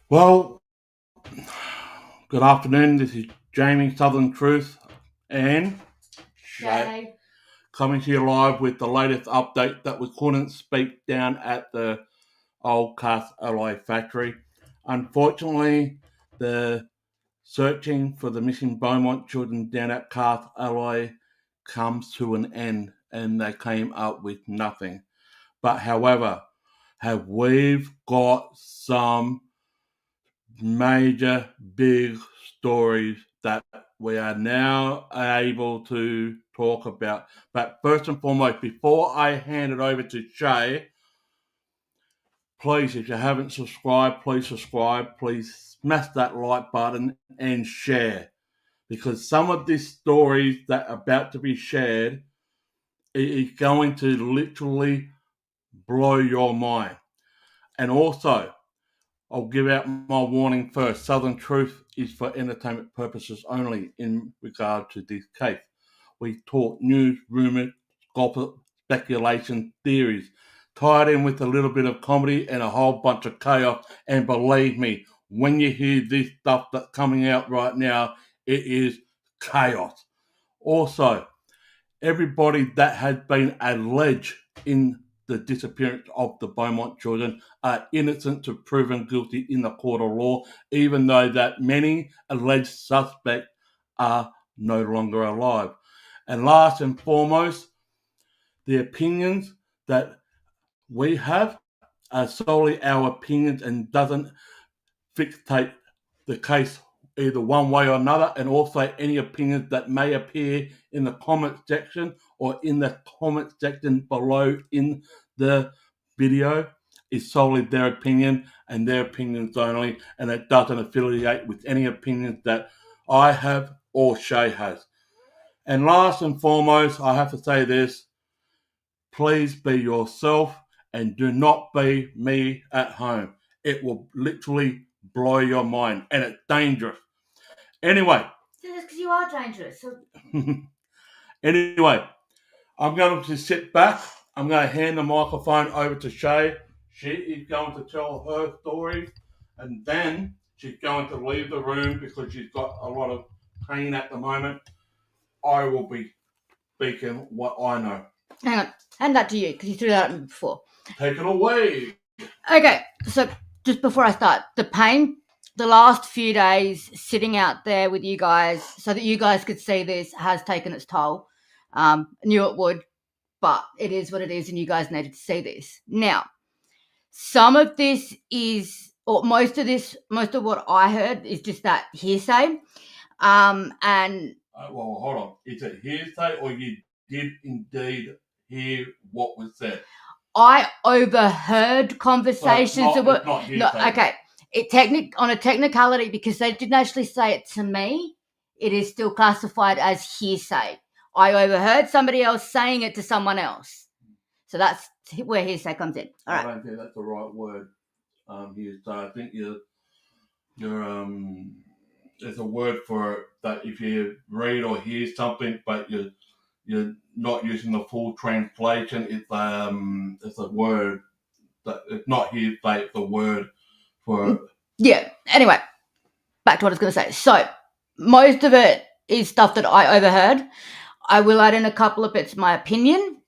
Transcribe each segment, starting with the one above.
Well, good afternoon. This is Jamie Southern Truth and Shay coming to you live with the latest update that we couldn't speak down at the old Castalloy factory. Unfortunately, the searching for the missing Beaumont children down at Castalloy comes to an end, and they came up with nothing. But however, we've got some major big stories that we are now able to talk about. But first and foremost, before I hand it over to Shay, please, if you haven't subscribed, please subscribe. Please smash that like button and share, because some of these stories that are about to be shared is going to literally blow your mind. And also, I'll give out my warning first. Southern Truth is for entertainment purposes only in regard to this case. We talk news, rumours, gossip, speculation, theories, tied in with a little bit of comedy and a whole bunch of chaos. And believe me, when you hear this stuff that's coming out right now, it is chaos. Also, everybody that has been alleged in the disappearance of the Beaumont children are innocent to proven guilty in the court of law, even though that many alleged suspects are no longer alive. And last and foremost, the opinions that we have are solely our opinions and doesn't fixate the case either one way or another. And also any opinions that may appear in the comment section or in the comment section below in the video is solely their opinion and their opinions only, and it doesn't affiliate with any opinions that I have or Shay has. And last and foremost, I have to say this: please be yourself and do not be me at home. It will literally blow your mind, and it's dangerous. Anyway. Just because you are dangerous. So... Anyway, I'm going to sit back. I'm going to hand the microphone over to Shay. She is going to tell her story, and then she's going to leave the room because she's got a lot of pain at the moment. I will be speaking what I know. Hang on. Hand that to you because you threw that at me before. Take it away. Okay, so just before I start, the pain, the last few days sitting out there with you guys so that you guys could see this has taken its toll. Knew it would, but it is what it is, and you guys needed to see this. Now, some of this is, or most of what I heard is just that hearsay. And well, hold on. Is it hearsay or you did indeed hear what was said? I overheard conversations that were not hearsay. Okay. On a technicality, because they didn't actually say it to me, it is still classified as hearsay. I overheard somebody else saying it to someone else. So that's where hearsay comes in. All right. I don't think that's the right word. Hearsay. I think you're there's a word for it that if you read or hear something, but you're not using the full translation, it's a word that it's not hearsay. It's a word for it. Yeah. Anyway, back to what I was going to say. So most of it is stuff that I overheard. I will add in a couple of bits of my opinion.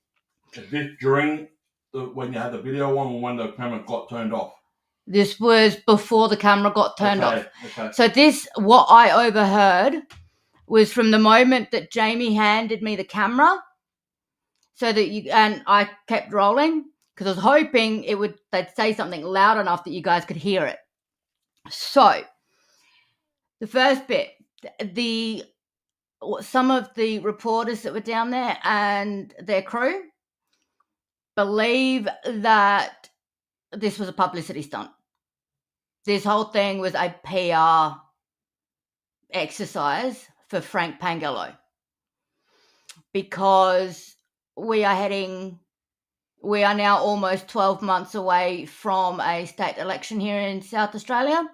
Is this during when you had the video on or when the camera got turned off? This was before the camera got turned off. Okay. So what I overheard was from the moment that Jamie handed me the camera, so that and I kept rolling because I was hoping they'd say something loud enough that you guys could hear it. So the first bit, some of the reporters that were down there and their crew believe that this was a publicity stunt. This whole thing was a PR exercise for Frank Pangello, because we are now almost 12 months away from a state election here in South Australia,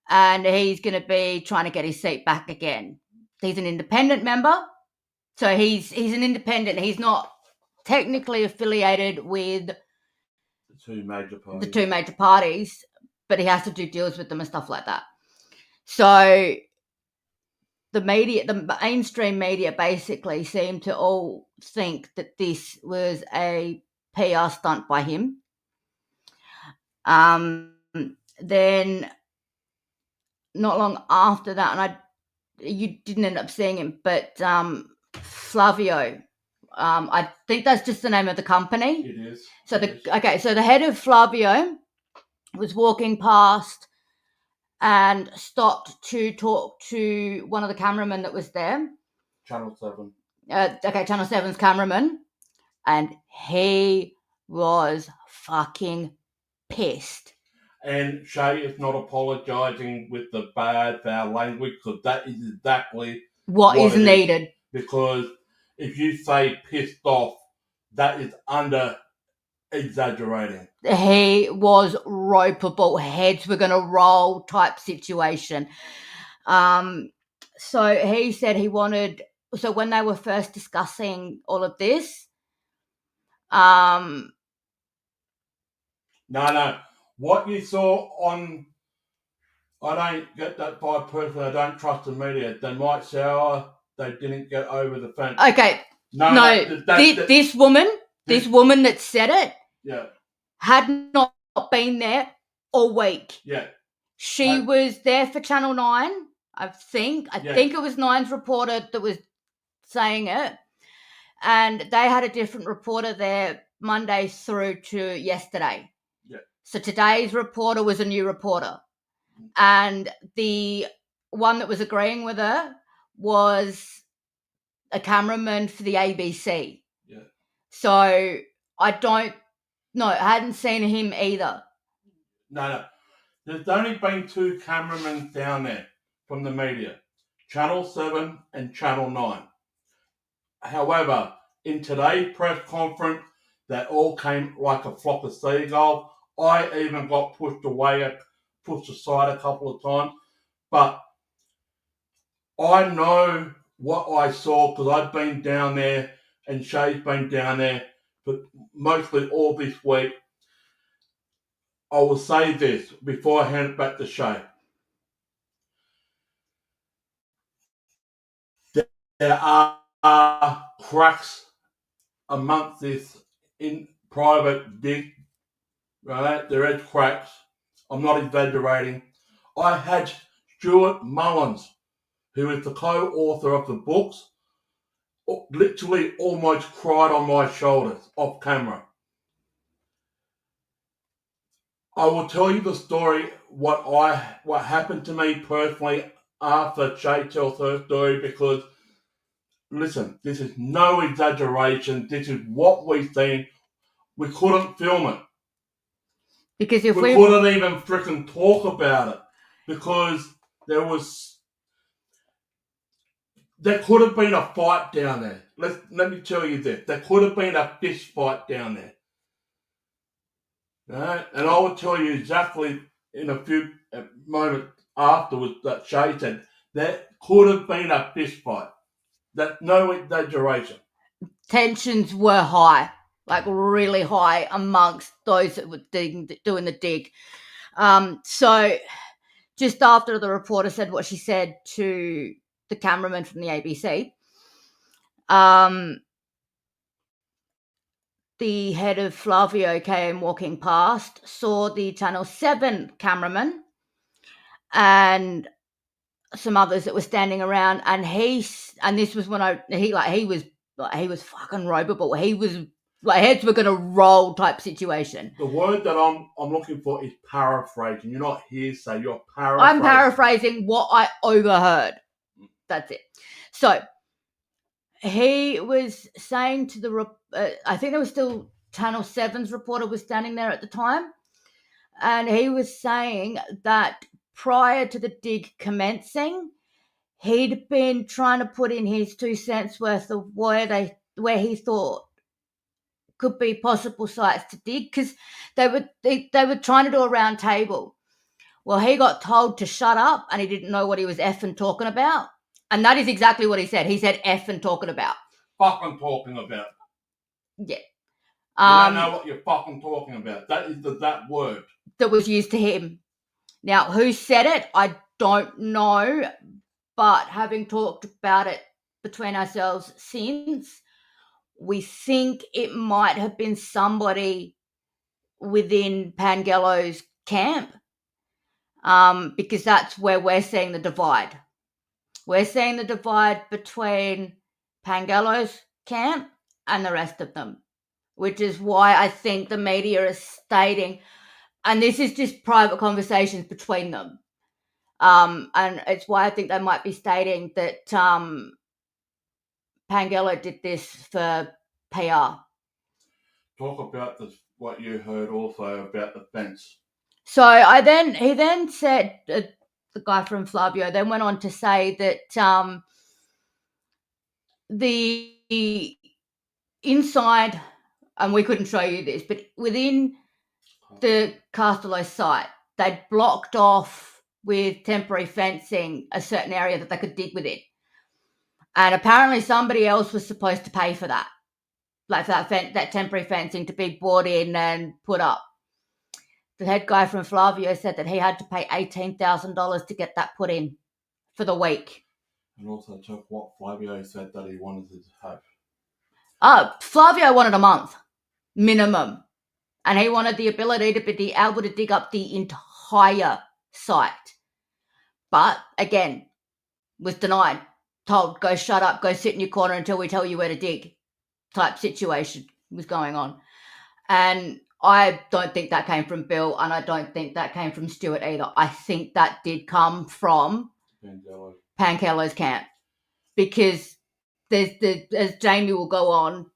and he's going to be trying to get his seat back again. He's an independent member, so he's an independent. He's not technically affiliated with the two major parties, but he has to do deals with them and stuff like that. So the mainstream media basically seem to all think that this was a PR stunt by him. Then not long after that, and you didn't end up seeing him, but Flavio, I think that's just the name of the company. It is. So the head of Flavio was walking past and stopped to talk to one of the cameramen that was there. Channel 7. Channel 7's cameraman, and he was fucking pissed. And Shay is not apologising with the bad foul language, because that is exactly what is needed. Because if you say pissed off, that is under exaggerating. He was ropeable, heads were going to roll type situation. So he said he wanted. So when they were first discussing all of this, No. What you saw on, I don't get that vibe personally. I don't trust the media. They might say, oh, they didn't get over the fence. Okay. This woman that said it, had not been there all week. Yeah. She was there for Channel 9, I think. I think it was 9's reporter that was saying it. And they had a different reporter there Monday through to yesterday. Yeah. So today's reporter was a new reporter. And the one that was agreeing with her was a cameraman for the ABC. Yeah. So I hadn't seen him either. No. There's only been 2 cameramen down there from the media, Channel 7 and Channel 9. However, in today's press conference, they all came like a flock of seagulls. I even got pushed aside a couple of times. But I know what I saw, because I've been down there and Shay's been down there for mostly all this week. I will say this before I hand it back to Shay. There are cracks amongst this in private dig, right? There is cracks. I'm not exaggerating. I had Stuart Mullins, who is the co-author of the books, literally almost cried on my shoulders off camera. I will tell you the story, what happened to me personally after Shay tells her story, because listen, this is no exaggeration. This is what we've seen. We couldn't film it. Because we couldn't even freaking talk about it, because there could have been a fight down there. Let me tell you this. There could have been a fist fight down there. Right? And I will tell you exactly in a few moments afterwards that Shay said there could have been a fist fight. That's no exaggeration. Tensions were high, like really high amongst those that were doing the dig. So just after the reporter said what she said to the cameraman from the ABC, the head of Flavio came walking past, saw the Channel 7 cameraman and some others that were standing around, and this was when he was fucking ropeable. He was like heads were gonna roll type situation. The word that I'm looking for is paraphrasing. You're not hearsay. You're paraphrasing. I'm paraphrasing what I overheard. That's it. So he was saying to the I think there was still Channel 7's reporter was standing there at the time, and he was saying that prior to the dig commencing, he'd been trying to put in his 2 cents worth of where he thought could be possible sites to dig, because they were trying to do a round table. Well, he got told to shut up, and he didn't know what he was effing talking about, and that is exactly what he said. He said effing talking about. Fucking talking about. Yeah. You don't know what you're fucking talking about. That is that word that was used to him. Now, who said it? I don't know, but having talked about it between ourselves since, we think it might have been somebody within Pangello's camp, because that's where we're seeing the divide. We're seeing the divide between Pangello's camp and the rest of them, which is why I think the media is stating, and this is just private conversations between them, and it's why I think they might be stating that Pangello did this for PR. Talk about what you heard also about the fence. So he then said, the guy from Flavio then went on to say that the inside, and we couldn't show you this, but within the Castalloy site, they'd blocked off with temporary fencing a certain area that they could dig within. And apparently somebody else was supposed to pay for that, like for that temporary fencing to be brought in and put up. The head guy from Flavio said that he had to pay $18,000 to get that put in for the week. And also took what Flavio said that he wanted to have. Flavio wanted a month minimum, and he wanted the ability to be able to dig up the entire site. But again, was denied, told, go shut up, go sit in your corner until we tell you where to dig type situation was going on. And I don't think that came from Bill, and I don't think that came from Stuart either. I think that did come from Pangello's camp, because as Jamie will go on,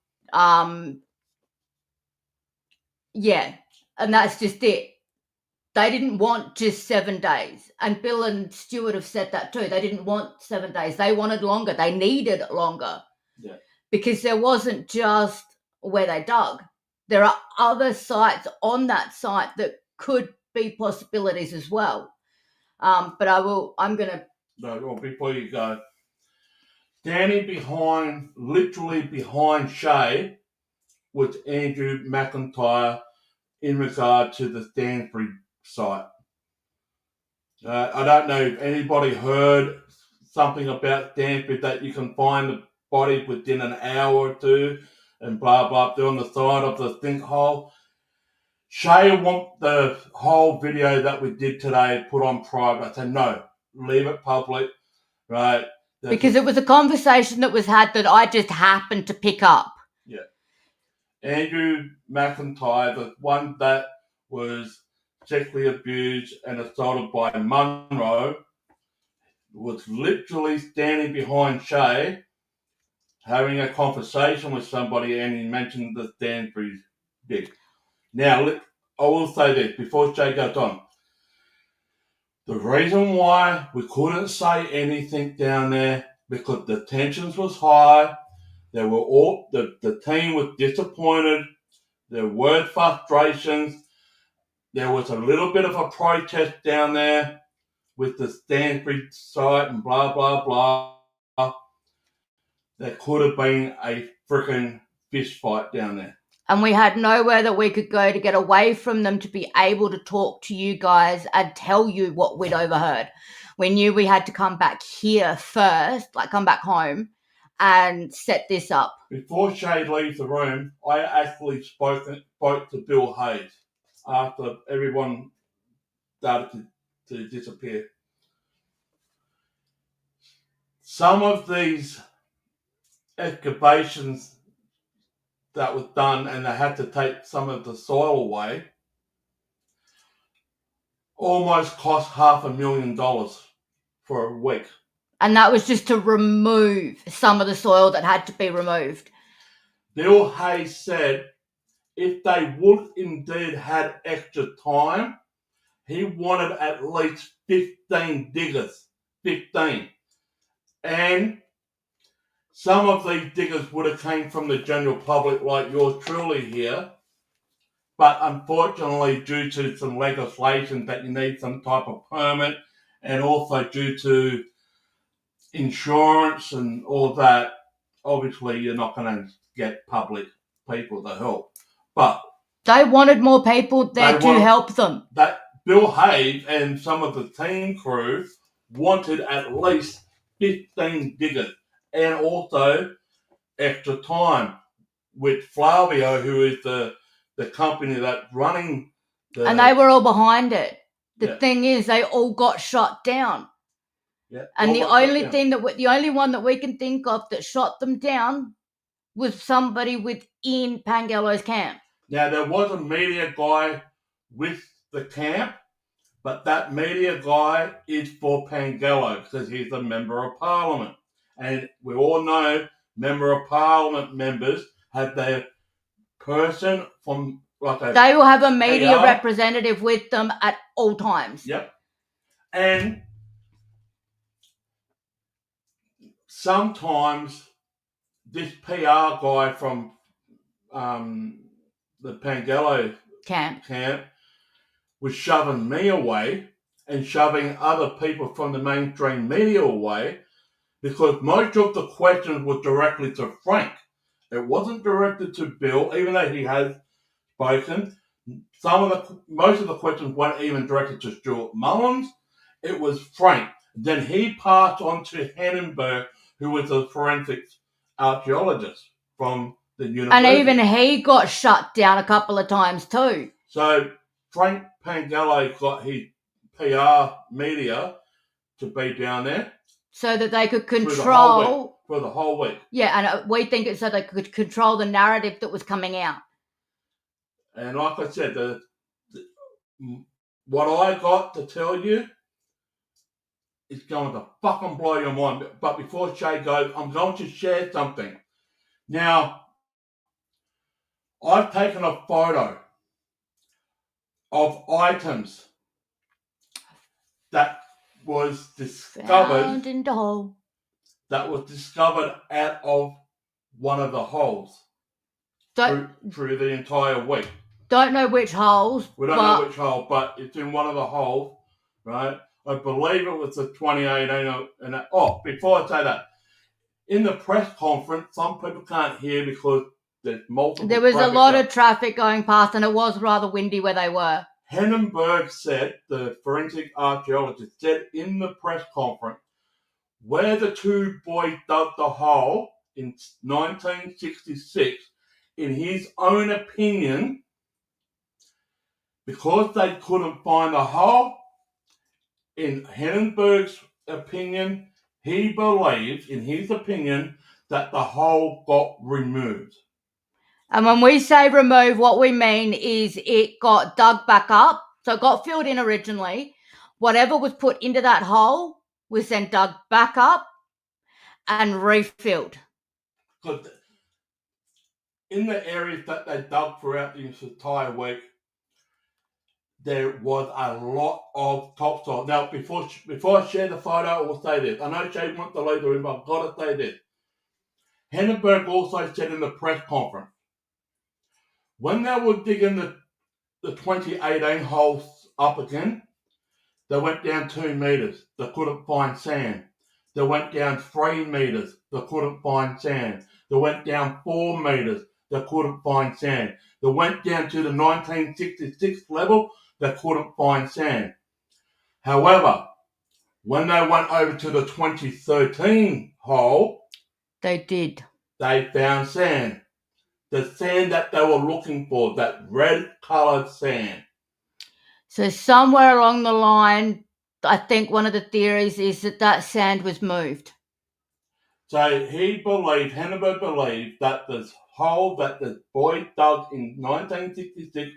yeah, and that's just it. They didn't want just 7 days, and Bill and Stuart have said that too. They didn't want 7 days. They wanted longer. They needed longer. Yeah. Because there wasn't just where they dug. There are other sites on that site that could be possibilities as well. But I'm going to... No, well, before you go, standing literally behind Shay, was Andrew McIntyre in regard to the Stanford site. I don't know if anybody heard something about Stanford that you can find the body within an hour or two and blah, blah, they're on the side of the sinkhole. Shay want the whole video that we did today put on private. I said, no, leave it public, right? Because it was a conversation that was had that I just happened to pick up. Yeah. Andrew McIntyre, the one that was sexually abused and assaulted by Munro, was literally standing behind Shay, having a conversation with somebody, and he mentioned the Stanford dig. Now, I will say this before Shay goes on. The reason why we couldn't say anything down there, because the tensions was high. They were all the team was disappointed. There were frustrations. There was a little bit of a protest down there with the Stanford site and blah, blah, blah. There could have been a freaking fist fight down there. And we had nowhere that we could go to get away from them to be able to talk to you guys and tell you what we'd overheard. We knew we had to come back here first, like come back home and set this up. Before Shay leaves the room, I actually spoke to Bill Hayes after everyone started to disappear. Some of these excavations that was done, and they had to take some of the soil away, almost cost $500,000 for a week. And that was just to remove some of the soil that had to be removed. Bill Hayes said if they would indeed had extra time, he wanted at least 15 diggers. 15. And some of these diggers would have came from the general public like yours truly here. But unfortunately, due to some legislation that you need some type of permit, and also due to insurance and all that, obviously you're not going to get public people to help. But they wanted more people there to help them. That Bill Hayes and some of the team crew wanted at least 15 diggers, and also extra time with Flavio, who is the company that's running and they were all behind it. The thing is, they all got shot down. Yeah, and the only one that we can think of that shot them down was somebody within Pangalloy's camp. Now, there was a media guy with the camp, but that media guy is for Pangalloy because he's a member of parliament. And we all know member of parliament members have their person from they will have a media representative with them at all times. Yep. And sometimes this PR guy from the Pangalloy camp was shoving me away and shoving other people from the mainstream media away because most of the questions were directly to Frank. It wasn't directed to Bill, even though he has spoken. Most of the questions weren't even directed to Stuart Mullins. It was Frank. Then he passed on to Hennenberg, who was a forensics archaeologist from the university. And even he got shut down a couple of times too. So Frank Pangalloy got his PR media to be down there. So that they could control... For the whole week. Yeah, and we think it's so they could control the narrative that was coming out. And like I said, what I got to tell you is going to fucking blow your mind. But before Shay goes, I'm going to share something. Now, I've taken a photo of items that was discovered... Found in the hole. That was discovered out of one of the holes through the entire week. Don't know which holes. We don't know which hole, but it's in one of the holes, right? I believe it was the 2018. Before I say that, in the press conference, some people can't hear because there's multiple. There was a lot of traffic going past, and it was rather windy where they were. Hennenberg said, the forensic archaeologist said in the press conference, where the two boys dug the hole in 1966, in his own opinion, because they couldn't find the hole, in Hennenberg's opinion, he believes, in his opinion, that the hole got removed. And when we say remove, what we mean is it got dug back up. So it got filled in originally. Whatever was put into that hole was then dug back up and refilled. Because in the areas that they dug throughout this entire week, there was a lot of topsoil. Now, before I share the photo, I will say this. I know Shay wants to leave the room, but I've got to say this. Hennenberg also said in the press conference, when they were digging the 2018 holes up again, they went down 2 meters. They couldn't find sand. They went down 3 meters. They couldn't find sand. They went down 4 meters. they couldn't find sand. They went down to the 1966 level, they couldn't find sand. However, when they went over to the 2013 hole, They did. they found sand. The sand that they were looking for, that red-coloured sand. So somewhere along the line, I think one of the theories is that sand was moved. So Hindenburg believed that this hole that the boy dug in 1966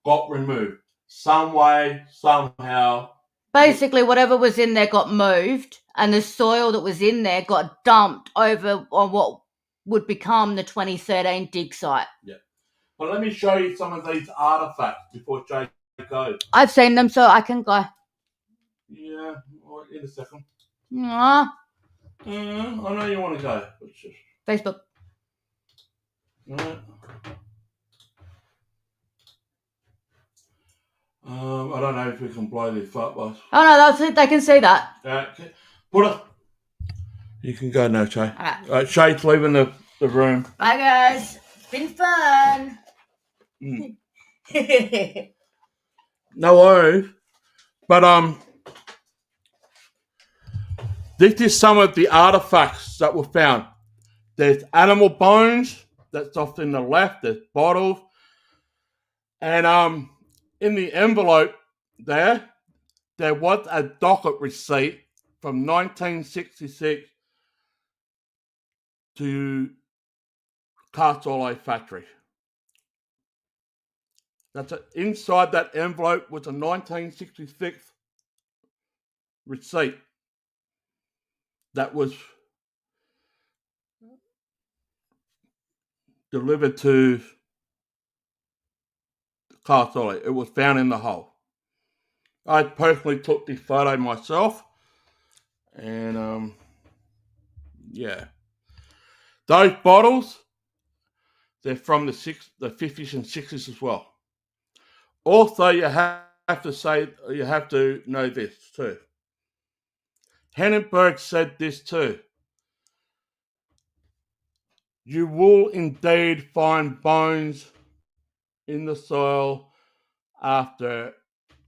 got removed. Some way, somehow. Basically, whatever was in there got moved, and the soil that was in there got dumped over on what would become the 2013 dig site. Yeah. But let me show you some of these artifacts before Jay goes. I've seen them, so I can go. Yeah, in a second. Aww. I know you want to go. Just... Facebook. Right. I don't know if we can blow this up, boss. Oh no, they can see that. Okay. Put it. You can go now, Shay. Alright. Shay's leaving the room. Bye guys. It's been fun. No worries. But this is some of the artifacts that were found. There's animal bones. That's off in the left. There's bottles. And in the envelope there was a docket receipt from 1966 to Castalloy factory. That's it. Inside that envelope was a 1966 receipt that was delivered to Castalloy. It was found in the hole. I personally took this photo myself, and yeah, those bottles, they're from the 50s and 60s as well. Also, you have to know this too. Hindenburg said this too. You will indeed find bones in the soil after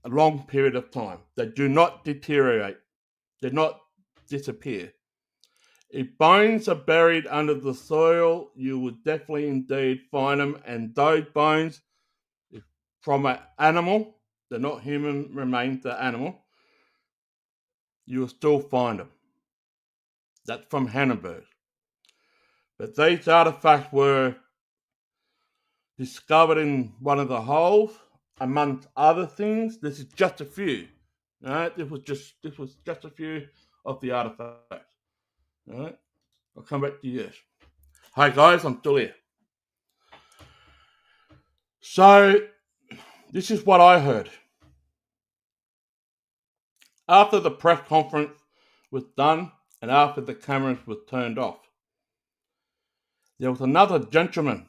a long period of time. They do not deteriorate. They do not disappear. If bones are buried under the soil, you will definitely indeed find them. And those bones from an animal, they're not human remains, they're animal, you will still find them. That's from Hindenburg. But these artifacts were discovered in one of the holes, amongst other things. This is just a few. All right, this was just a few of the artifacts. All right, I'll come back to you. Hi guys, I'm still here. So this is what I heard. After the press conference was done and after the cameras were turned off, there was another gentleman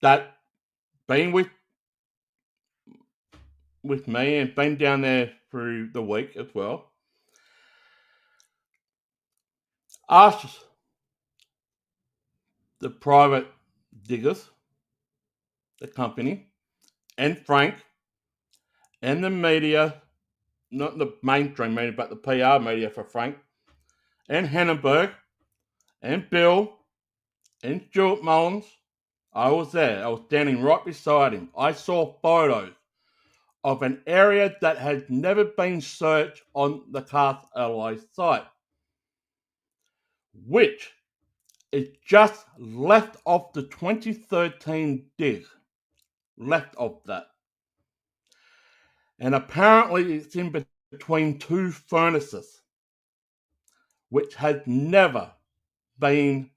that been with me and been down there through the week as well. Asked the private diggers, the company, and Frank, and the media, not the mainstream media, but the PR media for Frank, and Hindenburg, and Bill, and Stuart Mullins. I was there. I was standing right beside him. I saw photos of an area that has never been searched on the Castalloy site, which is just left of the 2013 dig. Left of that. And apparently it's in between two furnaces, which has never been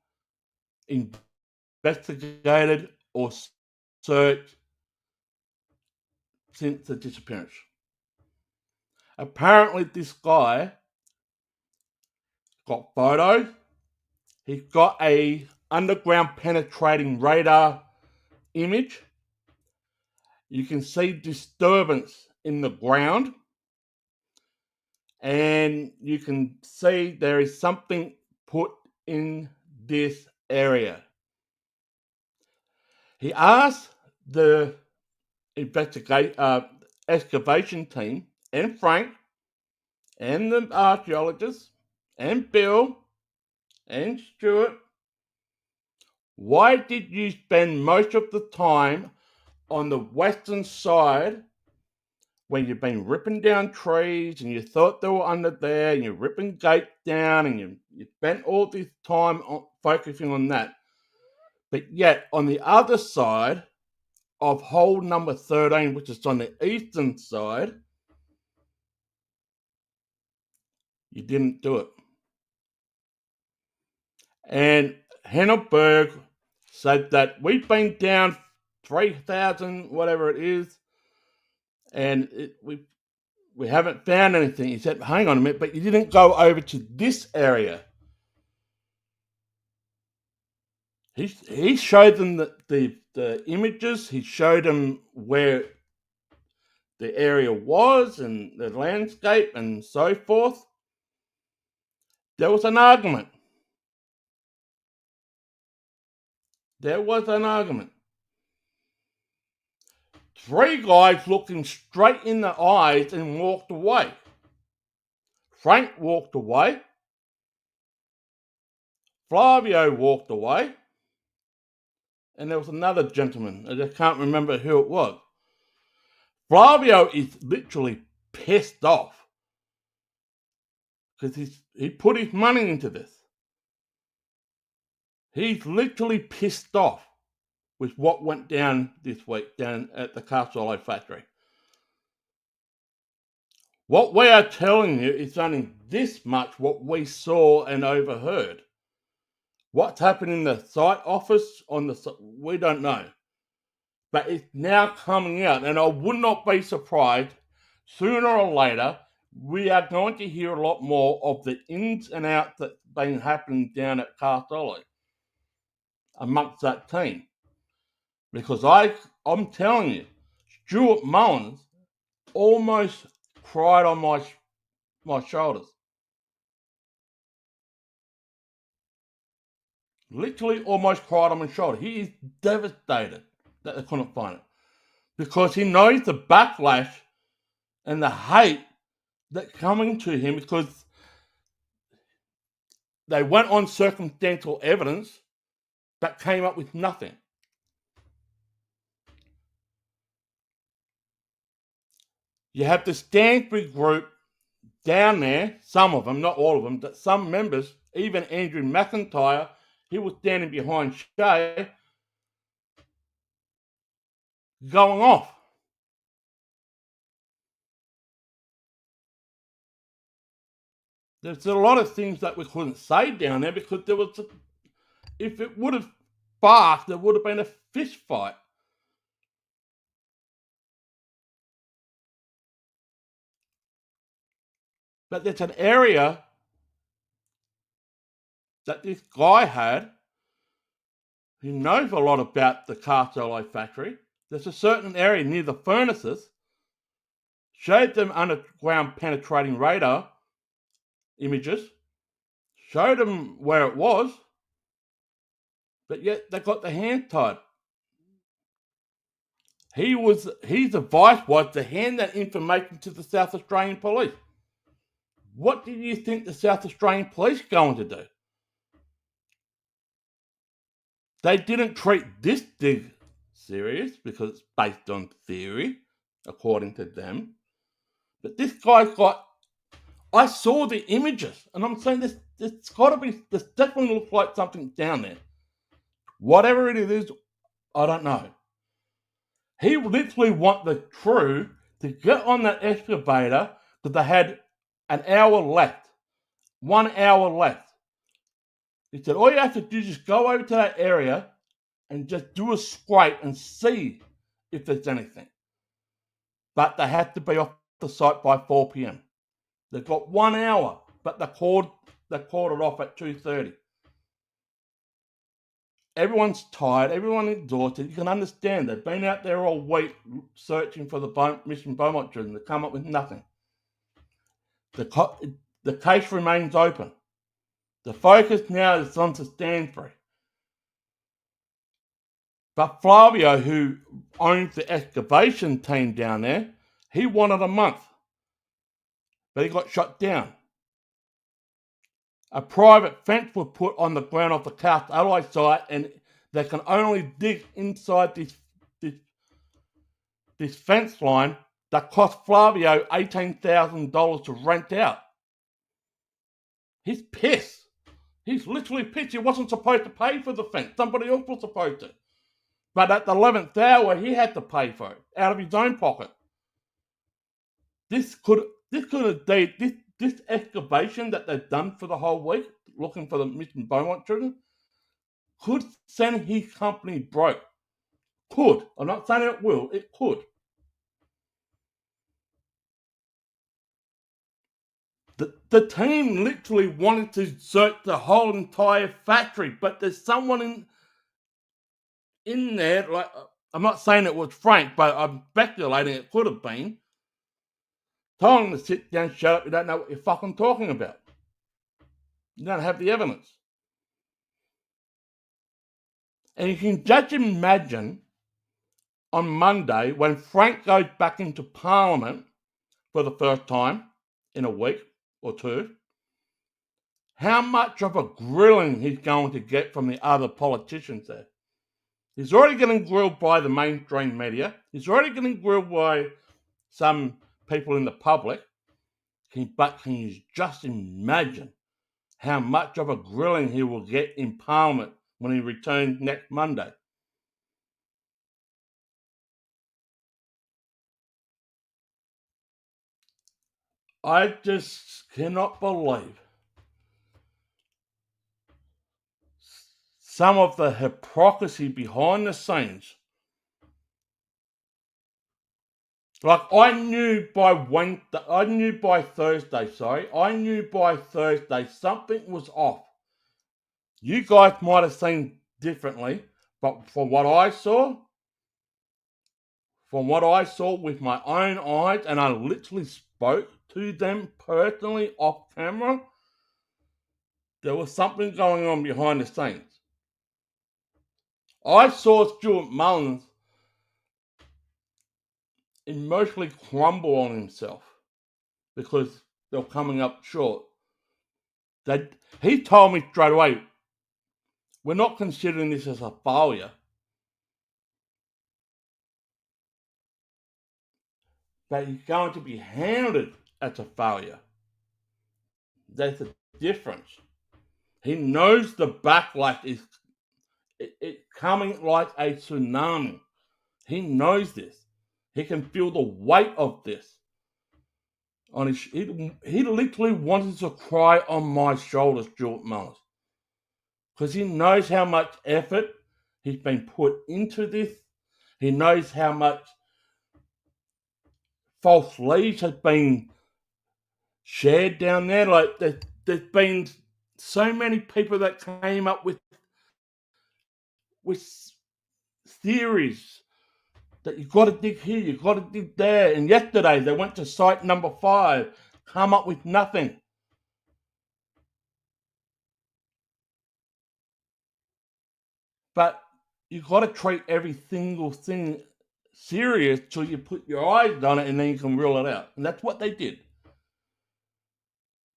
investigated or searched since the disappearance. Apparently this guy got photos. He's got a underground penetrating radar image. You can see disturbance in the ground. And you can see there is something put in this area. He asked the excavation team and Frank and the archaeologists and Bill and Stuart, why did you spend most of the time on the western side when you've been ripping down trees and you thought they were under there and you're ripping gates down and you spent all this time focusing on that. But yet on the other side of hole number 13, which is on the eastern side, you didn't do it. And Henneberg said that we've been down 3,000, whatever it is, and we haven't found anything. He said, hang on a minute, but you didn't go over to this area. He showed them the images. He showed them where the area was and the landscape and so forth. There was an argument. Three guys looked him straight in the eyes and walked away. Frank walked away. Flavio walked away. And there was another gentleman. I just can't remember who it was. Flavio is literally pissed off because he put his money into this. He's literally pissed off with what went down this week down at the Castalloy factory. What we are telling you is only this much what we saw and overheard. What's happened in the site office we don't know. But it's now coming out, and I would not be surprised, sooner or later, we are going to hear a lot more of the ins and outs that's been happening down at Castalloy amongst that team. Because I'm telling you, Stuart Mullins almost cried on my shoulders. Literally almost cried on my shoulder. He is devastated that they couldn't find it. Because he knows the backlash and the hate that's coming to him because they went on circumstantial evidence but came up with nothing. You have the Stanford group down there, some of them, not all of them, but some members, even Andrew McIntyre, he was standing behind Shay, going off. There's a lot of things that we couldn't say down there because if it would have sparked, there would have been a fist fight. But there's an area that this guy had who knows a lot about the Castalloy factory. There's a certain area near the furnaces, showed them underground penetrating radar images, showed them where it was, but yet they got their hands tied. His advice was to hand that information to the South Australian Police. What do you think the South Australian Police are going to do? They didn't treat this dig serious because it's based on theory, according to them. But this guy's I saw the images, and I'm saying this definitely looks like something down there. Whatever it is, I don't know. He literally want the crew to get on that excavator because they had an hour left. 1 hour left. He said, all you have to do is just go over to that area and just do a scrape and see if there's anything. But they have to be off the site by 4 p.m. They've got 1 hour, but they called it off at 2:30. Everyone's tired, everyone's exhausted. You can understand they've been out there all week searching for the missing Beaumont children. They come up with nothing. The case remains open. The focus now is on to Stanford. But Flavio, who owns the excavation team down there, he wanted a month, but he got shot down. A private fence was put on the ground of the Castalloy site, and they can only dig inside this fence line that cost Flavio $18,000 to rent out. He's pissed. He's literally pissed. He wasn't supposed to pay for the fence. Somebody else was supposed to. But at the 11th hour, he had to pay for it out of his own pocket. This excavation that they've done for the whole week, looking for the missing Beaumont children, could send his company broke. Could. I'm not saying it will. It could. The team literally wanted to search the whole entire factory, but there's someone in there, like, I'm not saying it was Frank, but I'm speculating it could have been, telling him to sit down, shut up, you don't know what you're fucking talking about. You don't have the evidence. And you can just imagine on Monday when Frank goes back into Parliament for the first time in a week or two, how much of a grilling he's going to get from the other politicians there. He's already getting grilled by the mainstream media. He's already getting grilled by some people in the public. But can you just imagine how much of a grilling he will get in Parliament when he returns next Monday? I just cannot believe some of the hypocrisy behind the scenes. Like, I knew by Thursday something was off. You guys might have seen differently, but from what I saw with my own eyes, and I literally spoke to them personally off camera, there was something going on behind the scenes. I saw Stuart Mullins emotionally crumble on himself because they're coming up short. He told me straight away, we're not considering this as a failure, but he's going to be handled as a failure. That's the difference. He knows the backlash is coming like a tsunami. He knows this. He can feel the weight of this on his. He literally wanted to cry on my shoulders, Stuart Mullins, because he knows how much effort he's been put into this. He knows how much false leads has been shared down there. Like, there's been so many people that came up with theories that you've got to dig here, you've got to dig there. And yesterday they went to site number 5, come up with nothing. But you've got to treat every single thing serious till you put your eyes on it, and then you can rule it out. And that's what they did.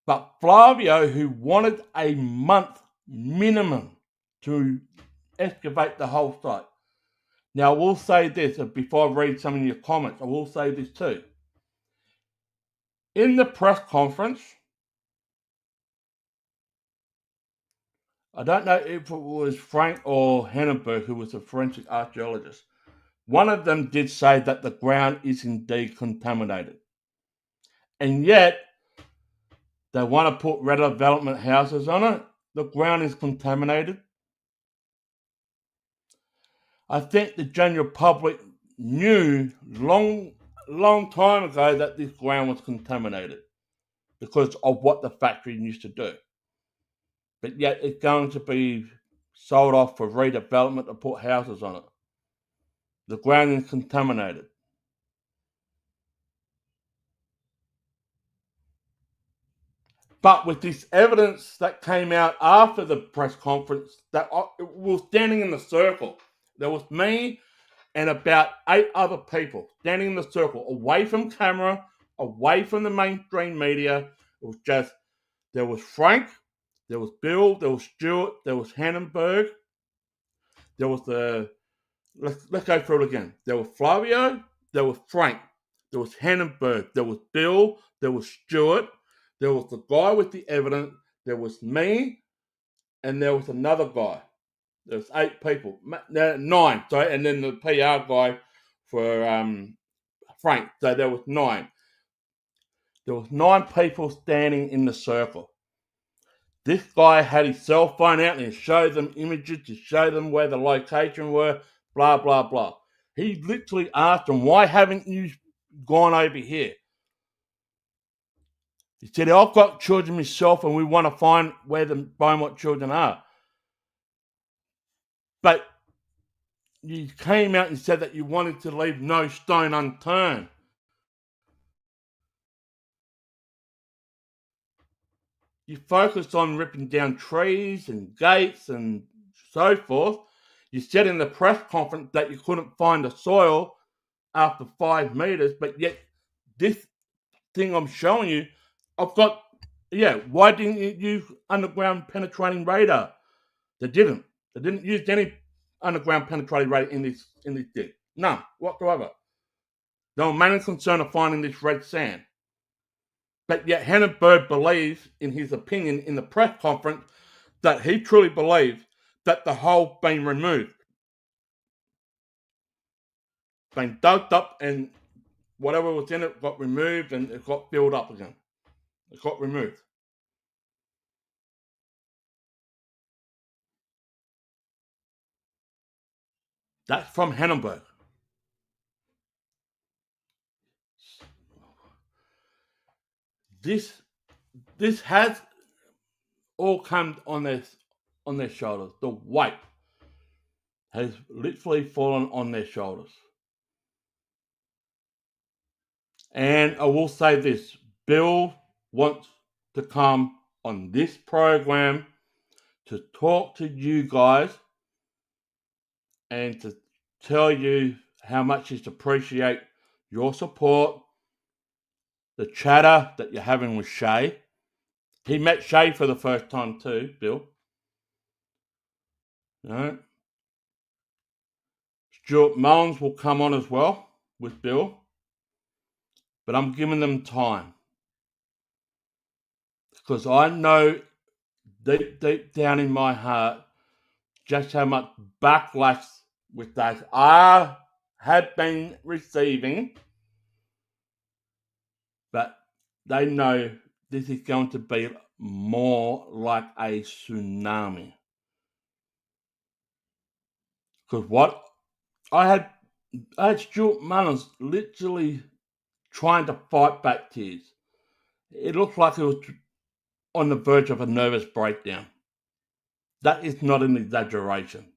But Flavio, who wanted a month minimum to excavate the whole site. Now, I will say this, before I read some of your comments, I will say this too. In the press conference, I don't know if it was Frank or Hannenberg, who was a forensic archaeologist. One of them did say that the ground is indeed contaminated. And yet, they want to put redevelopment houses on it. The ground is contaminated. I think the general public knew long time ago that this ground was contaminated because of what the factory used to do. But yet it's going to be sold off for redevelopment to put houses on it. The ground is contaminated. But with this evidence that came out after the press conference, that we were standing in the circle. There was me and about 8 other people standing in the circle, away from camera, away from the mainstream media. It was just, there was Frank, there was Bill, there was Stuart, there was Hannenberg, there was let's go through it again. There was Flavio, there was Frank, there was Hannenberg, there was Bill, there was Stuart, there was the guy with the evidence, there was me, and there was another guy. There was 8 people, 9, sorry, and then the PR guy for Frank. So there was 9. There was 9 people standing in the circle. This guy had his cell phone out and he showed them images to show them where the location were, blah, blah, blah. He literally asked them, why haven't you gone over here? He said, I've got children myself and we want to find where the Beaumont children are. But you came out and said that you wanted to leave no stone unturned. You focused on ripping down trees and gates and so forth. You said in the press conference that you couldn't find the soil after 5 meters, but yet this thing I'm showing you, I've got, why didn't you use underground penetrating radar? They didn't. They didn't use any underground penetrating radar in this dig. None whatsoever. They were mainly concerned of finding this red sand. But yet Hannenberg believes, in his opinion, in the press conference, that he truly believes that the hole been removed. Been dug up and whatever was in it got removed and it got filled up again. It got removed. That's from Hannenberg. This has all come on their shoulders. The weight has literally fallen on their shoulders. And I will say this, Bill wants to come on this program to talk to you guys and to tell you how much he appreciates your support, the chatter that you're having with Shay. He met Shay for the first time too, Bill. You know? Stuart Mullins will come on as well with Bill. But I'm giving them time. Because I know deep down in my heart just how much backlash with that I have been receiving. But they know this is going to be more like a tsunami. Because what I had Stuart Mullins literally trying to fight back tears. It looked like he was on the verge of a nervous breakdown. That is not an exaggeration.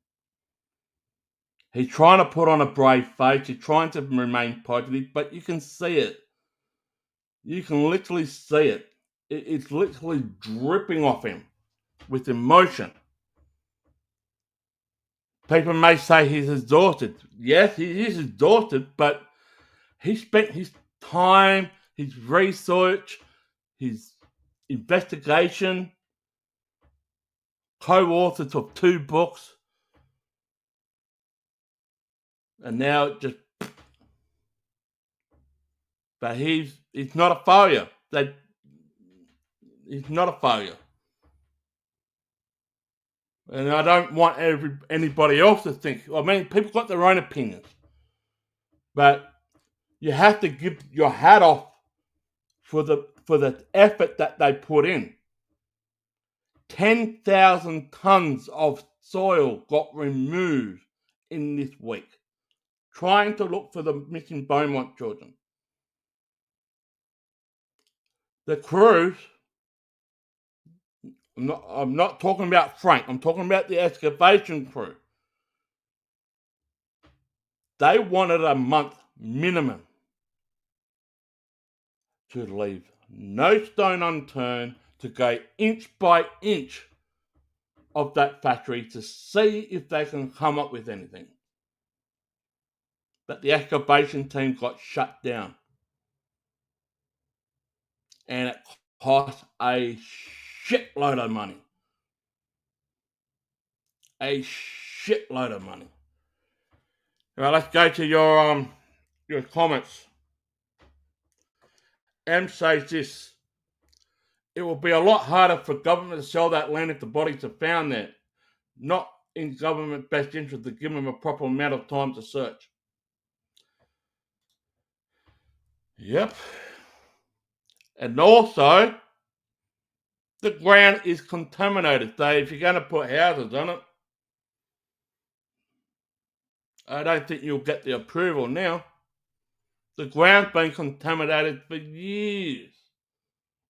He's trying to put on a brave face. He's trying to remain positive, but you can see it. You can literally see it. It's literally dripping off him with emotion. People may say he's exhausted. Yes, he is exhausted, but he spent his time, his research, his investigation, co-authored of 2 books, and now it just. But he's not a failure. He's not a failure. And I don't want anybody else to think. I mean, people got their own opinions. But you have to give your hat off for the effort that they put in. 10,000 tons of soil got removed in this week, trying to look for the missing Beaumont children. The crews, I'm not talking about Frank, I'm talking about the excavation crew. They wanted a month minimum to leave no stone unturned, to go inch by inch of that factory to see if they can come up with anything. but the excavation team got shut down. And it cost a shitload of money. A shitload of money. All right, let's go to your comments. M says this: it will be a lot harder for government to sell that land if the bodies are found there. Not in government best interest to give them a proper amount of time to search. Yep. And also, the ground is contaminated. So if you're going to put houses on it, I don't think you'll get the approval now. The ground's been contaminated for years,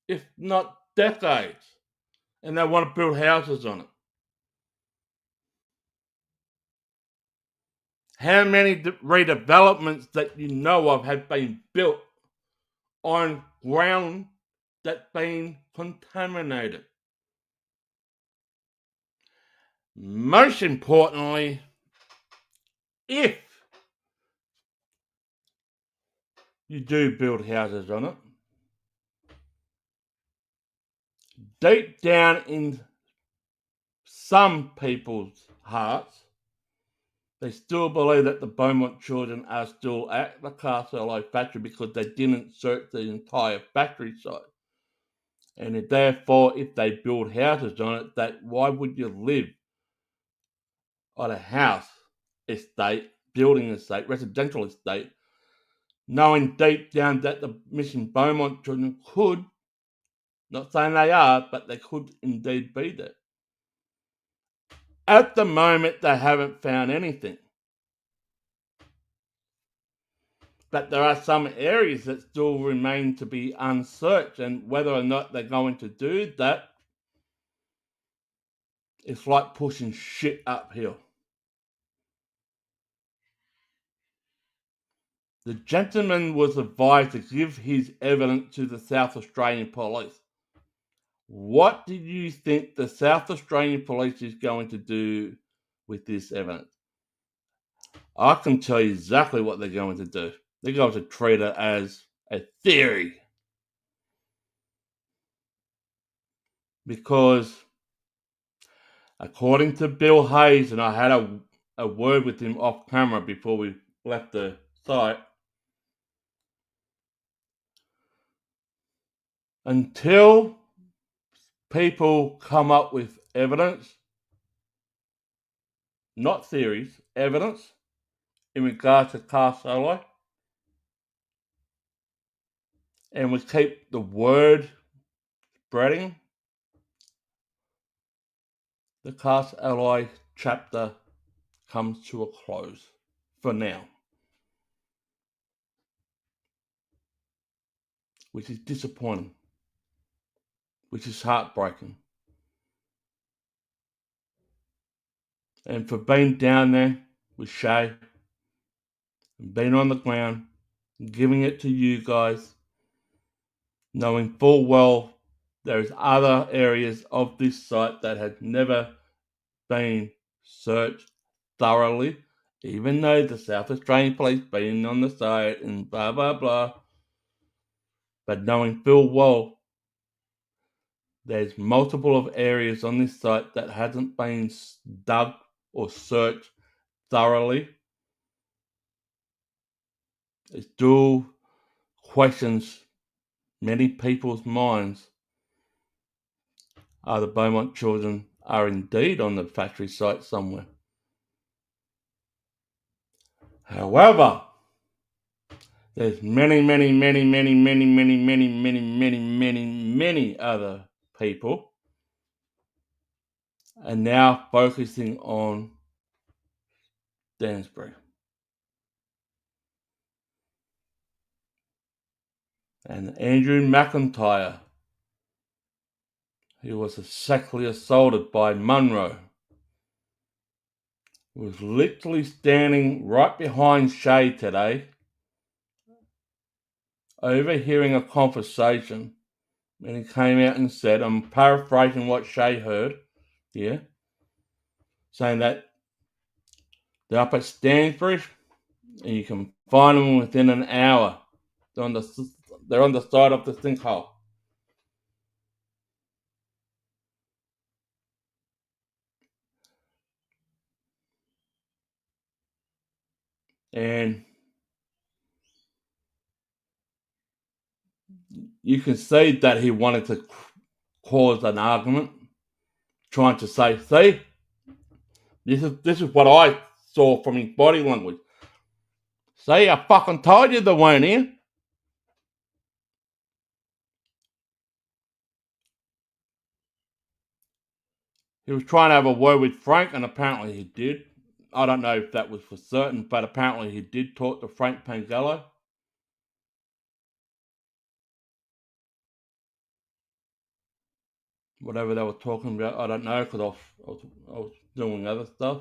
if not decades, and they want to build houses on it. How many redevelopments that you know of have been built on ground that's been contaminated? Most importantly, if you do build houses on it, deep down in some people's hearts, they still believe that the Beaumont children are still at the Castalloy factory because they didn't search the entire factory site. And therefore, if they build houses on it, that why would you live on a house estate, building estate, residential estate, knowing deep down that the missing Beaumont children could, not saying they are, but they could indeed be there. At the moment, they haven't found anything. But there are some areas that still remain to be unsearched, and whether or not they're going to do that, it's like pushing shit uphill. The gentleman was advised to give his evidence to the South Australian Police. What do you think the South Australian Police is going to do with this evidence? I can tell you exactly what they're going to do. They're going to treat it as a theory. Because according to Bill Hayes, and I had a word with him off camera before we left the site, until people come up with evidence, not theories, evidence in regards to Castalloy, and we keep the word spreading, the Castalloy chapter comes to a close for now, which is disappointing, which is heartbreaking. And for being down there with Shay, and being on the ground, and giving it to you guys, knowing full well there's other areas of this site that had never been searched thoroughly, even though the South Australian Police been on the site and blah blah blah. But knowing full well there's multiple of areas on this site that hasn't been dug or searched thoroughly, it still questions many people's minds. Are the Beaumont children are indeed on the factory site somewhere? However, there's many other people are now focusing on Dansbury. And Andrew McIntyre, who was sexually assaulted by Munro, was literally standing right behind Shay today, overhearing a conversation, and he came out and said, I'm paraphrasing what Shay heard here, saying that they're up at Stansbury and you can find them within an hour. They're on the side of the sinkhole. And you can see that he wanted to cause an argument, trying to say, see, this is what I saw from his body language. See, I fucking told you they weren't here. He was trying to have a word with Frank, and apparently he did. I don't know if that was for certain, but apparently he did talk to Frank Pangallo. Whatever they were talking about, I don't know, because I was doing other stuff.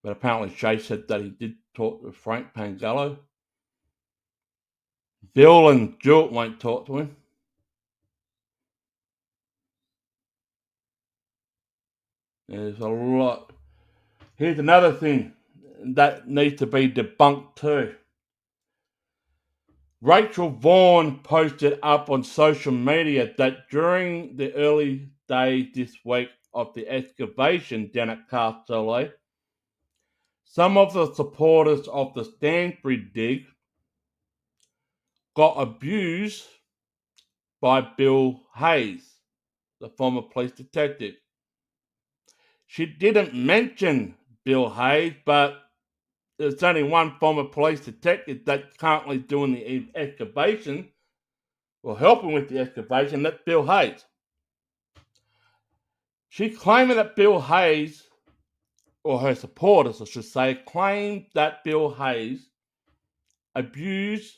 But apparently Shay said that he did talk to Frank Pangallo. Bill and Jewett won't talk to him. There's a lot. Here's another thing that needs to be debunked too. Rachel Vaughan posted up on social media that during the early days this week of the excavation down at Castalloy, some of the supporters of the Stansbury dig got abused by Bill Hayes, the former police detective. She didn't mention Bill Hayes, but there's only one former police detective that's currently doing the excavation, or helping with the excavation, that's Bill Hayes. She claimed that Bill Hayes, or her supporters, I should say, claimed that Bill Hayes abused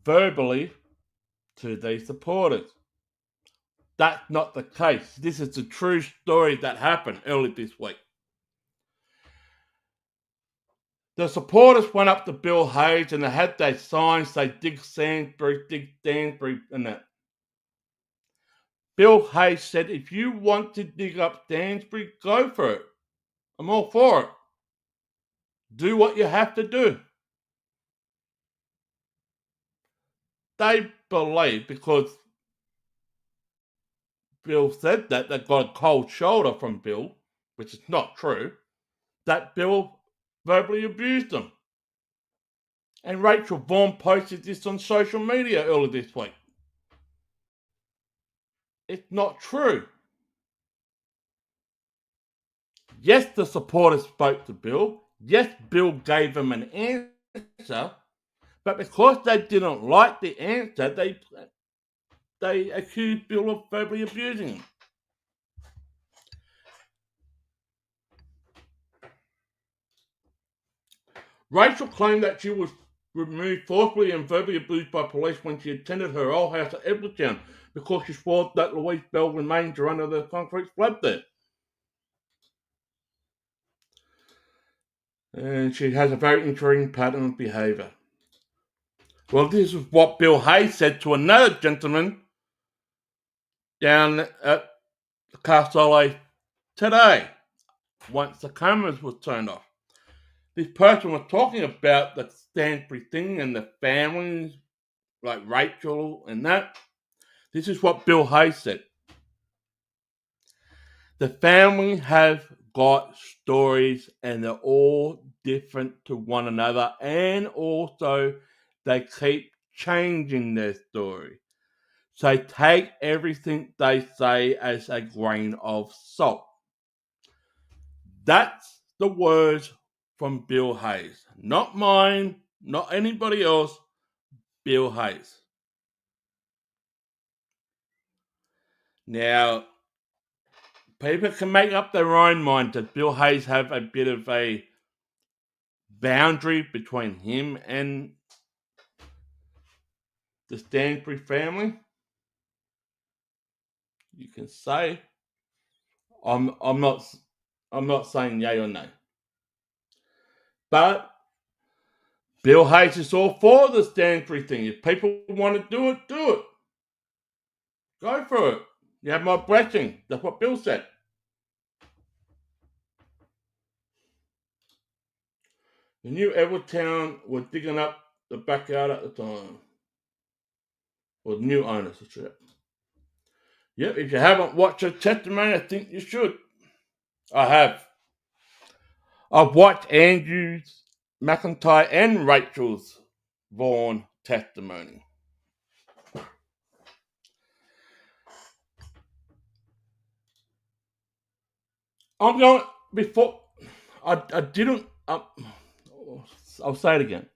verbally to these supporters. That's not the case. This is a true story that happened early this week. The supporters went up to Bill Hayes and they had their signs say dig Stansbury, and that. Bill Hayes said, if you want to dig up Stansbury, go for it. I'm all for it. Do what you have to do. They believe, because Bill said that, they got a cold shoulder from Bill, which is not true, that Bill verbally abused them. And Rachel Vaughan posted this on social media earlier this week. It's not true. Yes, the supporters spoke to Bill. Yes, Bill gave them an answer. But because they didn't like the answer, they accused Bill of verbally abusing him. Rachel claimed that she was removed forcibly and verbally abused by police when she attended her old house at Edwardstown because she swore that Louise Bell remained under the concrete slab there. And she has a very interesting pattern of behaviour. Well, this is what Bill Hayes said to another gentleman down at the Castalloy today, once the cameras were turned off. This person was talking about the Stansbury thing and the families, like Rachel and that. This is what Bill Hayes said. The family have got stories and they're all different to one another, and also they keep changing their story. So take everything they say as a grain of salt. That's the words from Bill Hayes. Not mine, not anybody else, Bill Hayes. Now, people can make up their own mind. Does Bill Hayes have a bit of a boundary between him and the Stansbury family? You can say. I'm not saying yay or no. But Bill Hayes is all for the Stansbury thing. If people want to do it, do it. Go for it. You have my blessing. That's what Bill said. The New Edwardtown were digging up the backyard at the time. Or the new owners, that's it. Yep, if you haven't watched her testimony, I think you should. I have. I've watched Andrew's, McIntyre, and Rachel's Vaughan testimony. I'm going before I didn't. I'll say it again.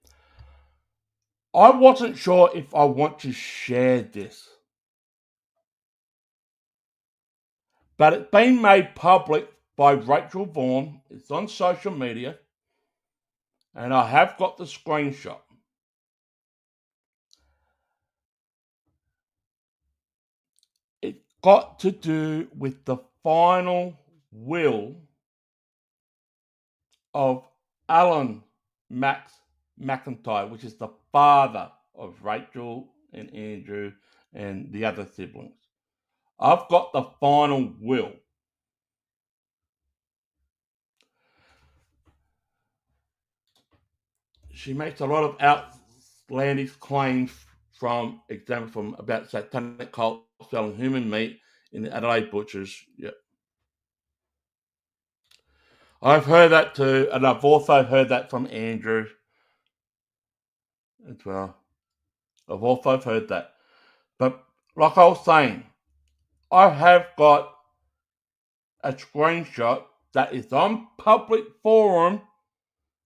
I wasn't sure if I want to share this, but it's been made public by Rachel Vaughan. It's on social media, and I have got the screenshot. It got to do with the final will of Alan Max McIntyre, which is the father of Rachel and Andrew and the other siblings. I've got the final will. She makes a lot of outlandish claims from about satanic cults selling human meat in the Adelaide butchers. Yep. I've heard that too, and I've also heard that from Andrew as well. I've also heard that. But like I was saying, I have got a screenshot that is on public forum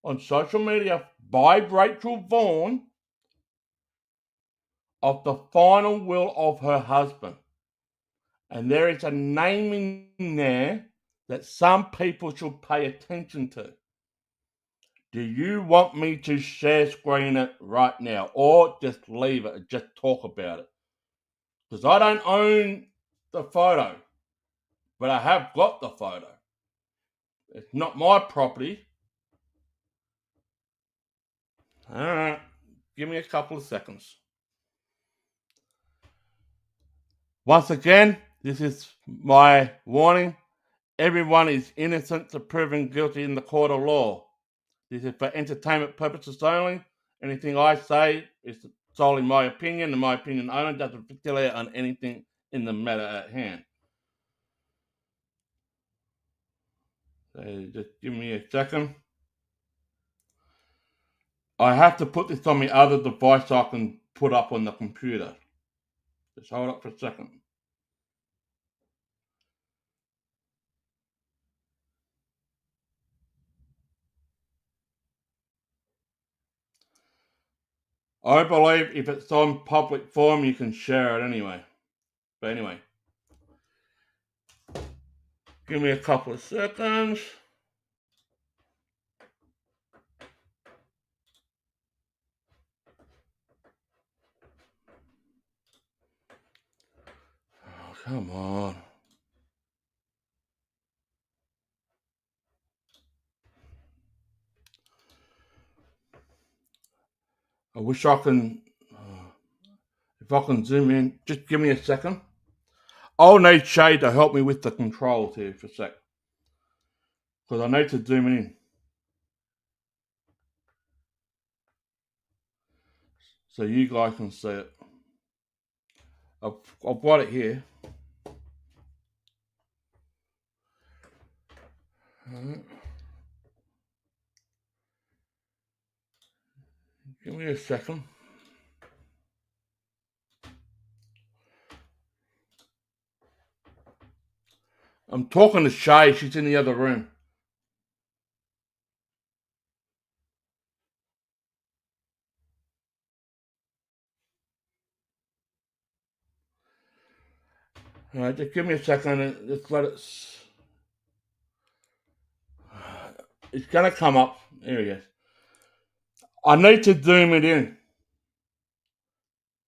on social media by Rachel Vaughan of the final will of her husband. And there is a naming there that some people should pay attention to. Do you want me to share screen it right now or just leave it and just talk about it? Because I don't own the photo, but I have got the photo. It's not my property. All right, give me a couple of seconds. Once again, this is my warning. Everyone is innocent to proven guilty in the court of law. This is for entertainment purposes only. Anything I say is solely my opinion, and my opinion only doesn't facilitate on anything in the matter at hand. So just give me a second. I have to put this on my other device so I can put up on the computer. Just hold up for a second. I believe if it's on public forum, you can share it anyway. But anyway, give me a couple of seconds. Oh, come on. I wish I can, if I can zoom in, just give me a second. I'll need Shay to help me with the controls here for a sec. Because I need to zoom in. So you guys can see it. I've got it here. Give me a second. I'm talking to Shay. She's in the other room. All right, just give me a second and just let it. It's going to come up. There he is. I need to zoom it in.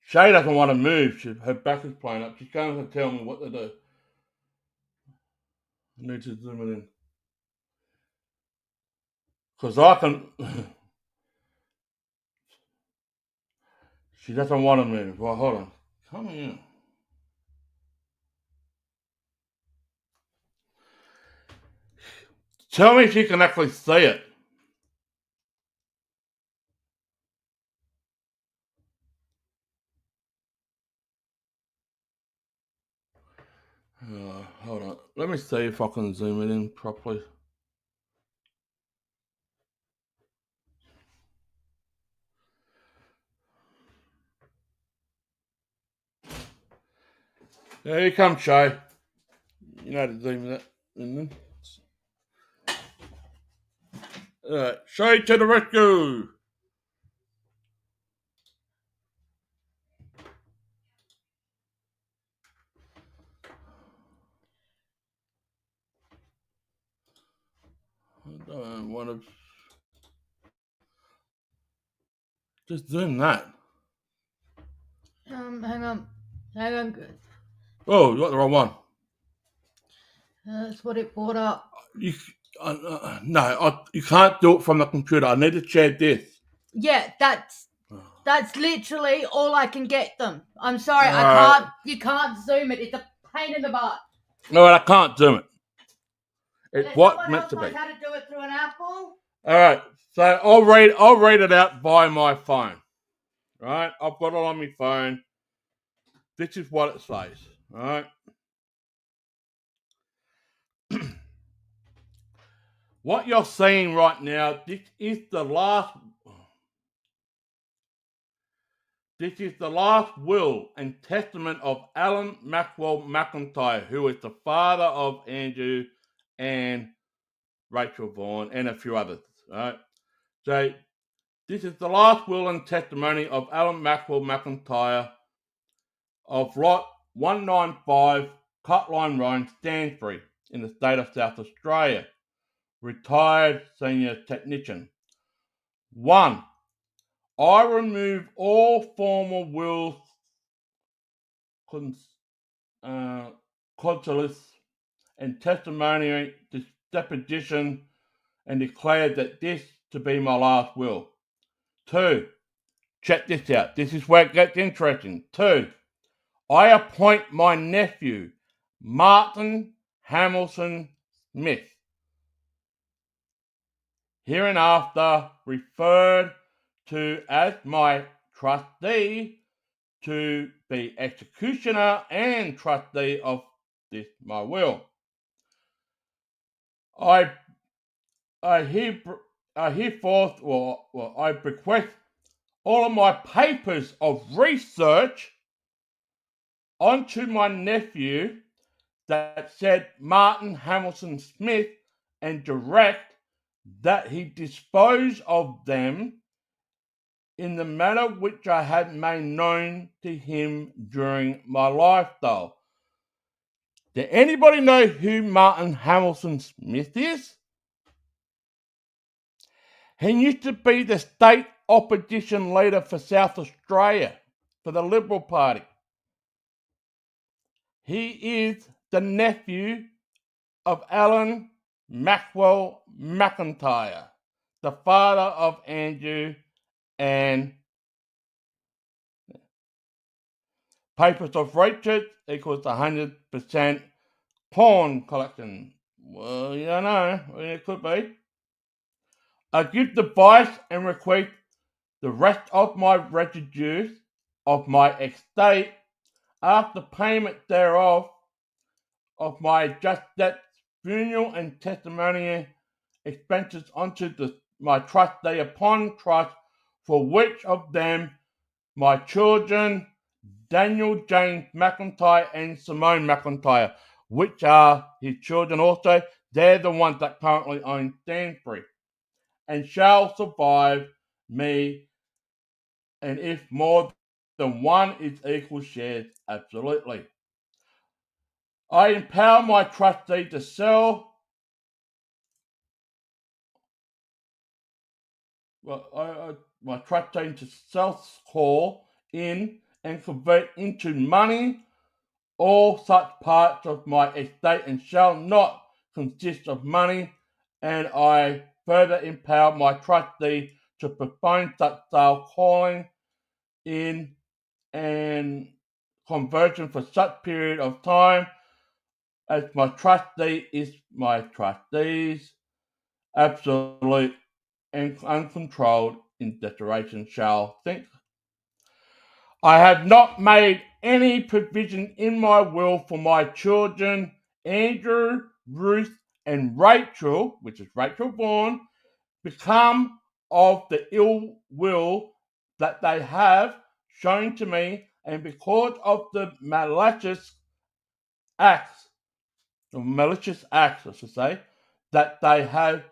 Shay doesn't want to move. Her back is playing up. She's going to tell me what to do. I need to zoom it in. Because I can. She doesn't want to move. Well, hold on. Come here. Tell me if you can actually see it. Let me see if I can zoom it in properly. There you come, Shay. You know how to zoom that in. Alright, Shay to the rescue. I don't want to. Just zoom that. Hang on. Oh, you got the wrong one. That's what it brought up. You can't do it from the computer. I need to share this. Yeah, that's literally all I can get them. I'm sorry, I Alright. can't. You can't zoom it. It's a pain in the butt. No, I can't zoom it. It's Unless what's someone meant else to be. knows how to do it through an Apple. Alright, so I'll read it out by my phone. Right? I've got it on my phone. This is what it says. Alright. What you're seeing right now, this is the last will and testament of Alan Maxwell McIntyre, who is the father of Andrew and Rachel Vaughan and a few others. Right? So this is the last will and testimony of Alan Maxwell McIntyre of Lot 195 Cutline Road, Stanbury, in the state of South Australia. Retired senior technician. 1. I remove all formal wills, consulis, and testimony deposition and declare that this to be my last will. 2. Check this out. This is where it gets interesting. 2. I appoint my nephew, Martin Hamilton Smith, hereinafter referred to as my trustee, to be executioner and trustee of this my will. I bequest all of my papers of research onto my nephew that said Martin Hamilton Smith and direct that he dispose of them in the manner which I had made known to him during my lifestyle. Does anybody know who Martin Hamilton Smith is? He used to be the state opposition leader for South Australia for the Liberal Party. He is the nephew of Alan Maxwell McIntyre, the father of Andrew and papers of Richard equals 100% porn collection. Well, you don't know. It could be. I give the vice and request the rest of my residues of my estate after payment thereof of my just debts, funeral and testimonial expenses onto my trustee upon trust, for which of them my children, Daniel James McIntyre and Simone McIntyre, which are his children also, they're the ones that currently own Stanbury, and shall survive me, and if more than one is equal shares, absolutely. I empower my trustee to sell. My trustee to sell, call in, and convert into money all such parts of my estate and shall not consist of money, and I further empower my trustee to postpone such sale, calling in, and conversion for such period of time as my trustee is my trustee's absolute and uncontrolled in declaration shall think. I have not made any provision in my will for my children Andrew, Ruth, and Rachel, which is Rachel Vaughan, become of the ill will that they have shown to me, and because of the malicious acts, I should say, that they have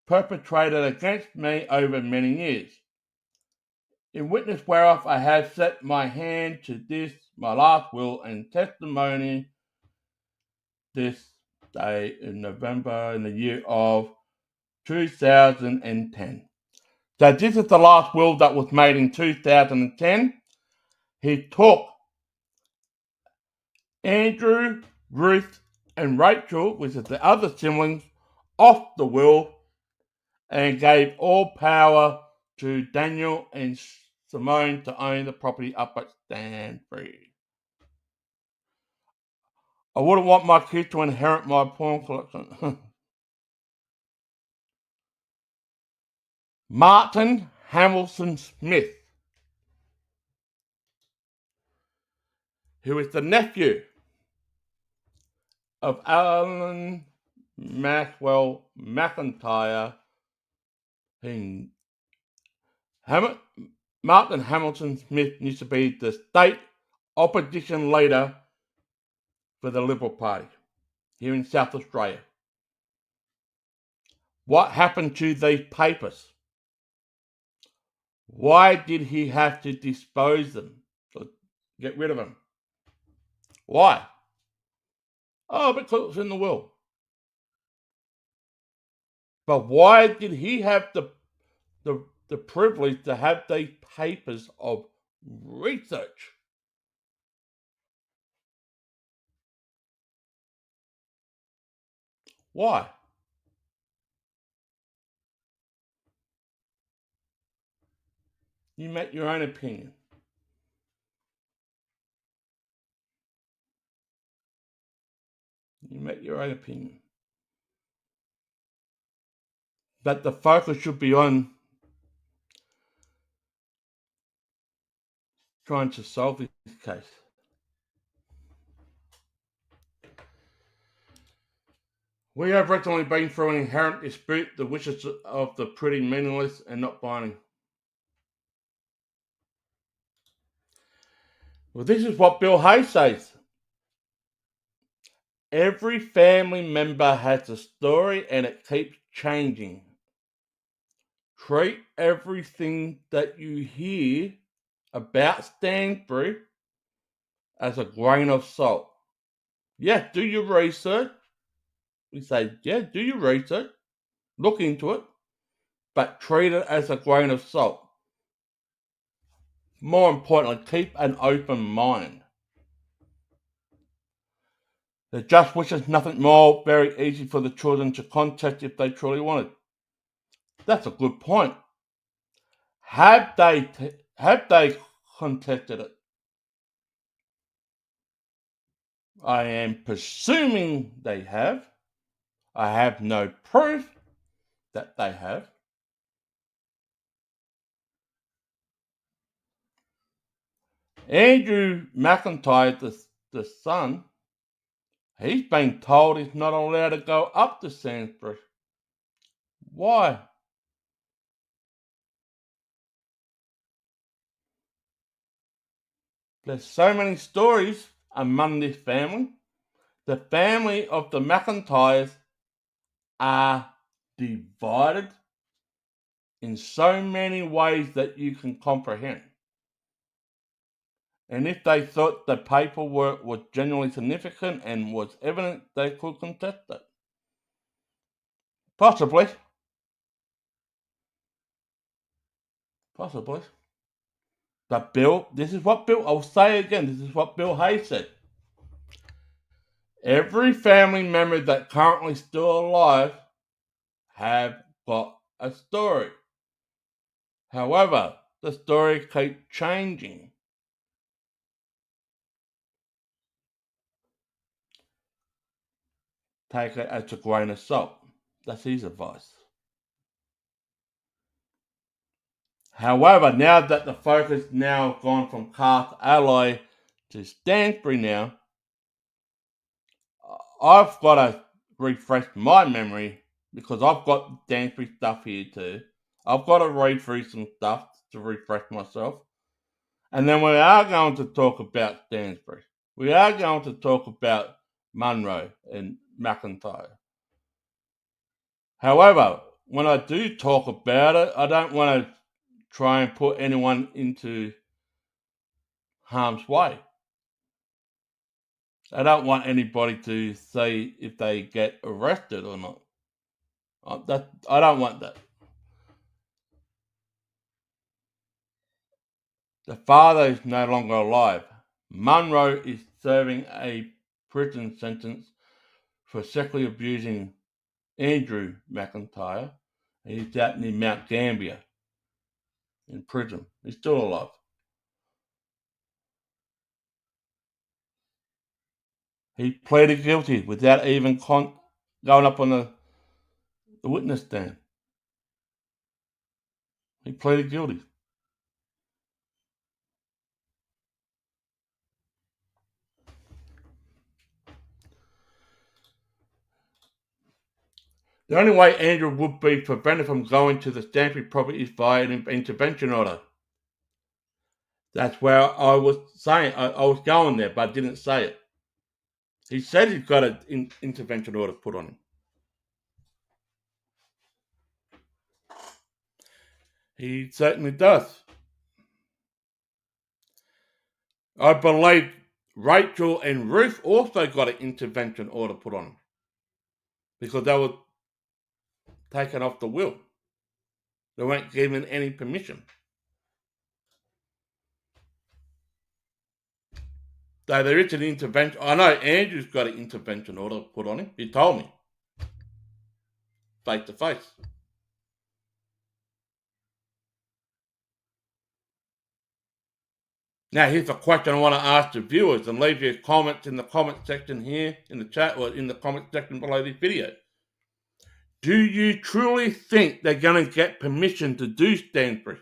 perpetrated against me over many years. In witness whereof I have set my hand to this my last will and testimony this day in November in the year of 2010. So this is the last will that was made in 2010. He took Andrew, Ruth, and Rachel, which is the other siblings, off the will and gave all power to Daniel and Simone to own the property up at Stanbury. I wouldn't want my kids to inherit my porn collection. Martin Hamilton Smith, who is the nephew of Alan Maxwell McIntyre. Martin Hamilton Smith used to be the state opposition leader for the Liberal Party here in South Australia. What happened to these papers? Why did he have to dispose them? Or get rid of them? Why? Oh, because it's in the will. But why did he have the privilege to have these papers of research? Why? You make your own opinion. You make your own opinion. But the focus should be on trying to solve this case. We have recently been through an inherent dispute, the wishes of the pretty meaningless and not binding. Well, this is what Bill Hayes says. Every family member has a story and it keeps changing. Treat everything that you hear about Stanbury as a grain of salt. Yeah, do your research. We say, yeah, do your research. Look into it. But treat it as a grain of salt. More importantly, keep an open mind. The just wishes nothing more, very easy for the children to contest if they truly wanted. That's a good point. Have they contested it? I am presuming they have. I have no proof that they have. Andrew McIntyre, the son, he's been told he's not allowed to go up to Sainsbury. Why? There's so many stories among this family. The family of the McIntyres are divided in so many ways that you can comprehend. And if they thought the paperwork was genuinely significant and was evident, they could contest it. Possibly. But I'll say again, this is what Bill Hayes said. Every family member that currently still alive have got a story. However, the story keeps changing. Take it as a grain of salt. That's his advice. However, now that the focus now gone from Castalloy to Stanbury now, I've got to refresh my memory because I've got Dansbury stuff here too. I've got to read through some stuff to refresh myself. And then we are going to talk about Dansbury. We are going to talk about Munro and McIntyre. However, when I do talk about it, I don't want to try and put anyone into harm's way. I don't want anybody to say if they get arrested or not. I don't want that. The father is no longer alive. Munro is serving a prison sentence for sexually abusing Andrew McIntyre. He's out near Mount Gambier in prison. He's still alive. He pleaded guilty without even going up on the witness stand. He pleaded guilty. The only way Andrew would be prevented from going to the Stanford property is via an intervention order. That's where I was saying, I was going there, but I didn't say it. He said he's got an intervention order put on him. He certainly does. I believe Rachel and Ruth also got an intervention order put on them because they were taken off the will. They weren't given any permission. So there is an intervention. I know Andrew's got an intervention order put on him. He told me. Face to face. Now here's a question I want to ask the viewers, and leave your comments in the comment section here, in the chat, or in the comment section below this video. Do you truly think they're going to get permission to do Stanford?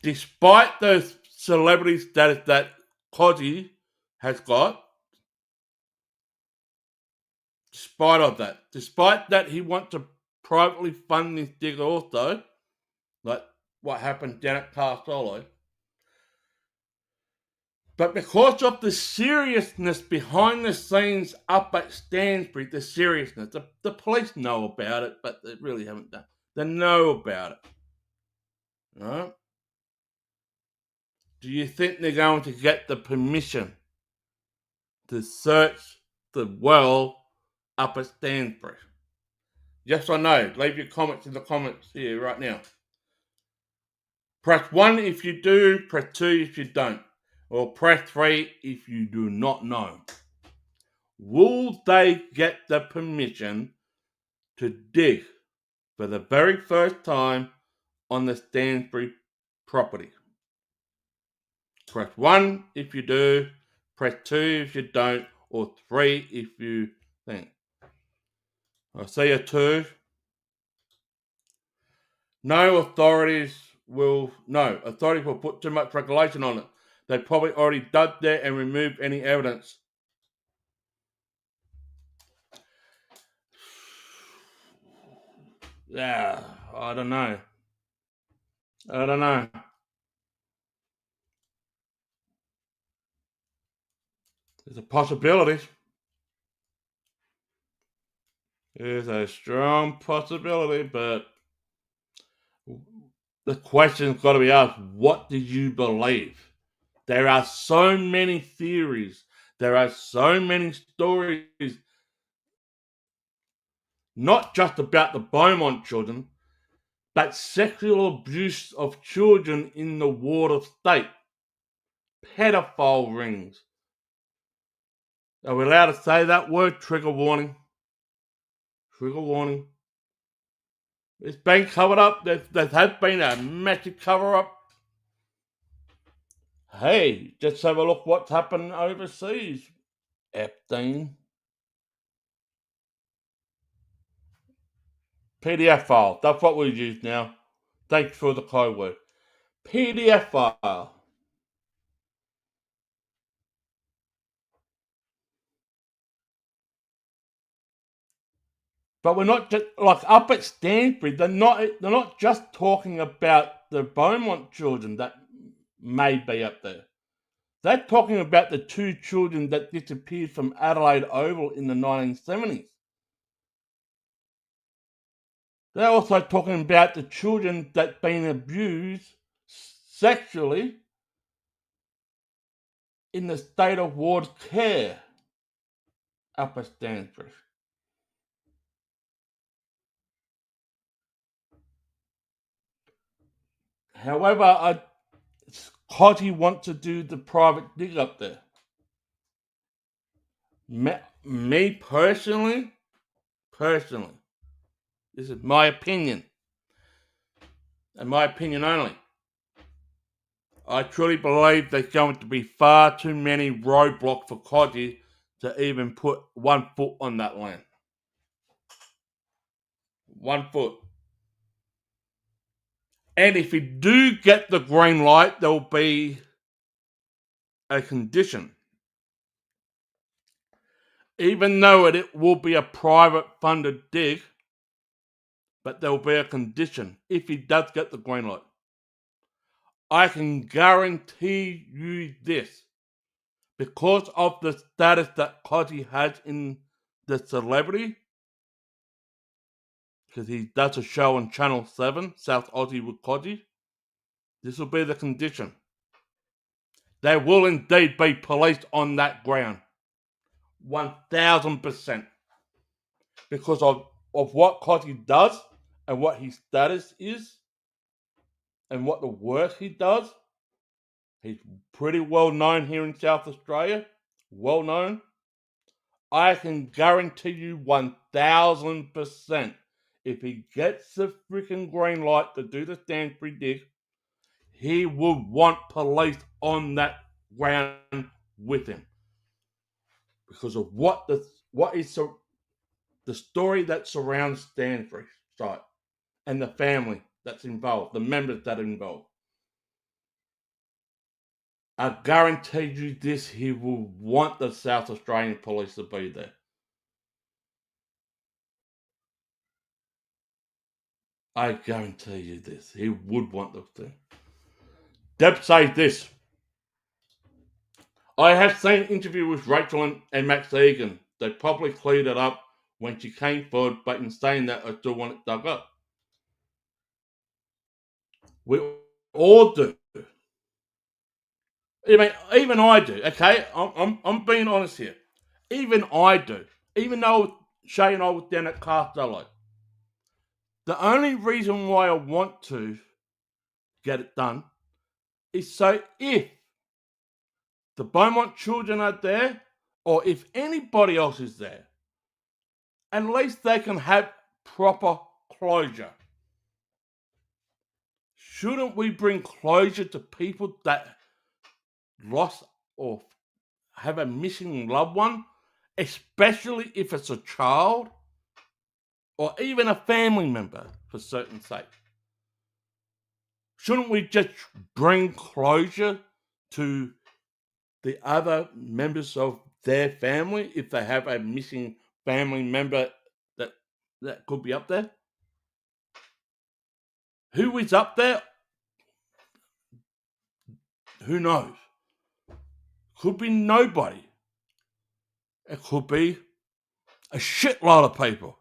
Despite those celebrity status that Cozzy has got, despite that he wants to privately fund this dig also, like what happened down at Castalloy, but because of the seriousness behind the scenes up at Stansbury, the seriousness, the police know about it, but they really haven't done. They know about it. Right? Do you think they're going to get the permission to search the well up at Stansbury? Yes or no? Leave your comments in the comments here right now. Press 1 if you do, press 2 if you don't, or press 3 if you do not know. Will they get the permission to dig for the very first time on the Stansbury property? Press 1 if you do, press 2 if you don't, or 3 if you think. I see a 2. Authorities will put too much regulation on it. They probably already dug there and removed any evidence. Yeah, I don't know. There's a possibility. There's a strong possibility, but the question's got to be asked, what do you believe? There are so many theories. There are so many stories, not just about the Beaumont children, but sexual abuse of children in the Water State. Pedophile rings. Are we allowed to say that word? Trigger warning. Trigger warning. It's been covered up. There has been a massive cover up. Hey, just have a look what's happened overseas. Epstein. PDF file. That's what we use now. Thanks for the code word. PDF file. But we're not just like up at Stanford. They're not just talking about the Beaumont children that may be up there. They're talking about the 2 children that disappeared from Adelaide Oval in the 1970s. They're also talking about the children that been abused sexually in the state of ward care up at Stanford. However, Cotty wants to do the private dig up there. Me personally, this is my opinion, and my opinion only. I truly believe there's going to be far too many roadblocks for Cotty to even put 1 foot on that land. 1 foot. And if we do get the green light, there'll be a condition. Even though it will be a private funded dig, but there'll be a condition if he does get the green light. I can guarantee you this, because of the status that Cotty has in the celebrity, because he does a show on Channel 7, South Aussie with Cotty, this will be the condition. There will indeed be police on that ground. 1000%. Because of what Cotty does and what his status is and what the work he does. He's pretty well known here in South Australia. Well known. I can guarantee you 1000%, if he gets the freaking green light to do the Stanford dig, he will want police on that ground with him. Because of the story that surrounds Stanford site and the family that's involved, the members that are involved. I guarantee you this, he will want the South Australian police to be there. I guarantee you this, he would want them to. Deb says this: I have seen an interview with Rachel and Max Egan. They probably cleared it up when she came forward, but in saying that, I still want it dug up. We all do. Even I do. Okay, I'm being honest here. Even I do. Even though Shay and I was down at Castalloy, the only reason why I want to get it done is so if the Beaumont children are there, or if anybody else is there, at least they can have proper closure. Shouldn't we bring closure to people that lost or have a missing loved one, especially if it's a child or even a family member, for certain sake? Shouldn't we just bring closure to the other members of their family if they have a missing family member that could be up there? Who is up there? Who knows? Could be nobody. It could be a shitload of people.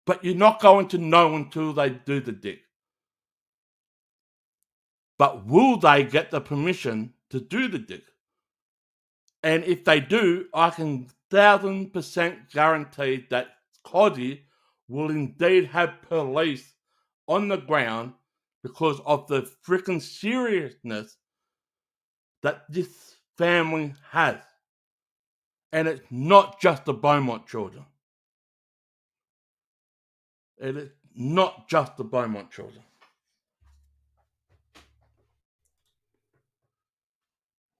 But you're not going to know until they do the dig. But will they get the permission to do the dig? And if they do, I can 1000% guarantee that Coddy will indeed have police on the ground because of the freaking seriousness that this family has. And it's not just the Beaumont children. It is not just the Beaumont children.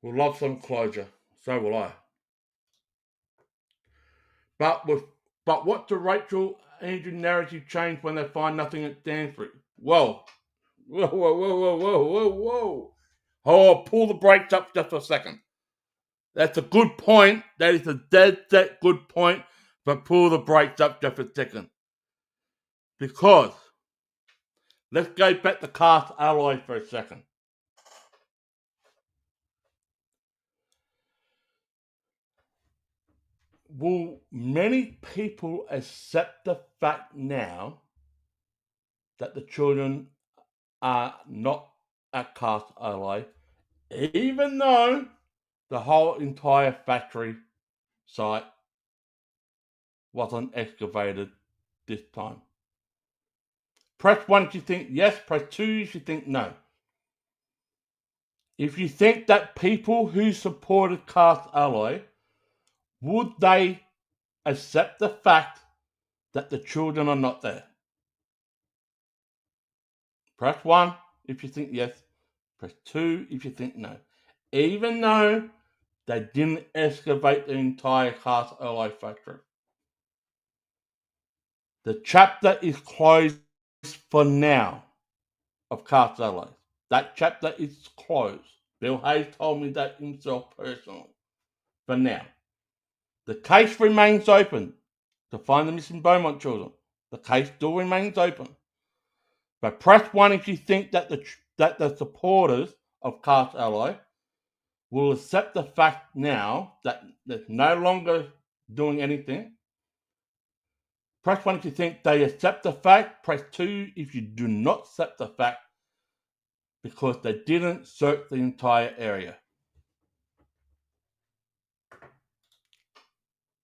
We'll love some closure. So will I. But what do Rachel Andrew narrative change when they find nothing at Stanford? Whoa. Oh, pull the brakes up just for a second. That's a good point. That is a dead set good point. But pull the brakes up just a second. Because, let's go back to Castalloy for a second. Will many people accept the fact now that the children are not at Castalloy, even though the whole entire factory site wasn't excavated this time? Press 1 if you think yes, press 2 if you think no. If you think that people who supported Castalloy, would they accept the fact that the children are not there? Press 1 if you think yes, press 2 if you think no. Even though they didn't excavate the entire Castalloy factory. The chapter is closed for now of Castalloy. That chapter is closed. Bill Hayes told me that himself personally. For now. The case remains open to find the missing Beaumont children. The case still remains open. But press 1 if you think that the supporters of Castalloy will accept the fact now that they're no longer doing anything. Press 1 if you think they accept the fact. Press 2 if you do not accept the fact because they didn't search the entire area.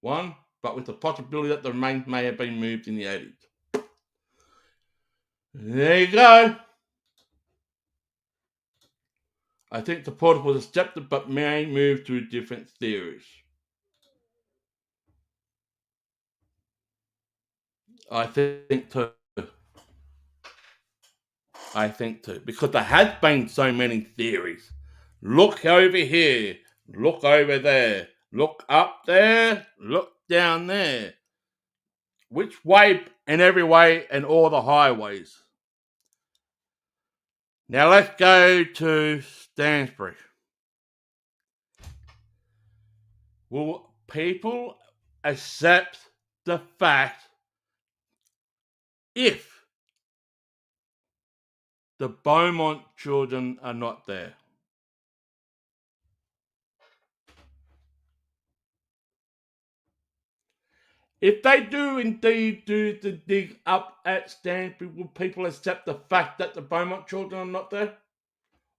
1, but with the possibility that the remains may have been moved in the 80s. There you go. I think the portal was accepted but may move to different theories. I think too. Because there has been so many theories. Look over here. Look over there. Look up there. Look down there. Which way and every way and all the highways. Now let's go to Stansbury. Will people accept the fact if the Beaumont children are not there? If they do indeed do the dig up at Stansbury, will people accept the fact that the Beaumont children are not there?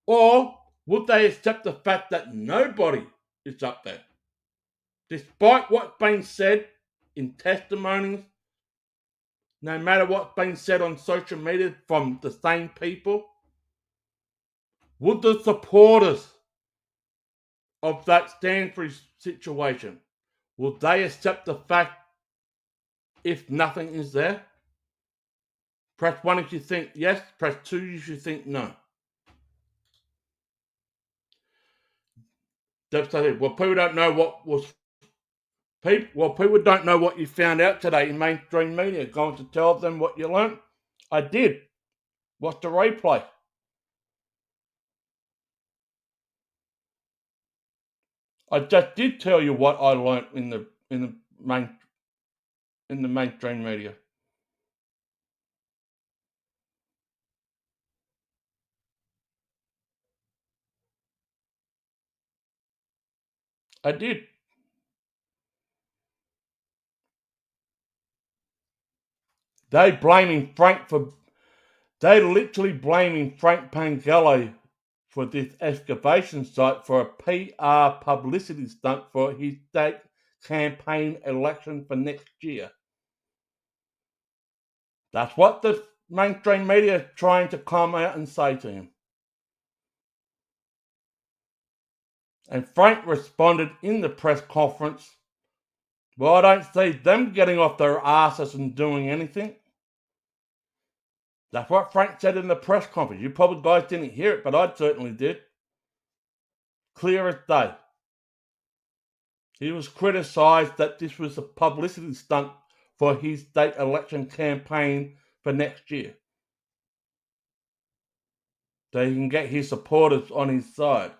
Or would they accept the fact that nobody is up there? Despite what's been said in testimonies, no matter what's been said on social media from the same people, would the supporters of that Stansbury situation, will they accept the fact if nothing is there? Press 1 if you think yes, press 2 if you think no. Devastated. Well, people don't know what was. People don't know what you found out today in mainstream media. Going to tell them what you learned. I did. Watch the replay. I just did tell you what I learned in the mainstream media. I did. They literally blaming Frank Pangello for this excavation site for a PR publicity stunt for his state campaign election for next year. That's what the mainstream media is trying to come out and say to him. And Frank responded in the press conference, well, I don't see them getting off their asses and doing anything. That's what Frank said in the press conference. You probably guys didn't hear it, but I certainly did. Clear as day. He was criticised that this was a publicity stunt for his state election campaign for next year. So he can get his supporters on his side.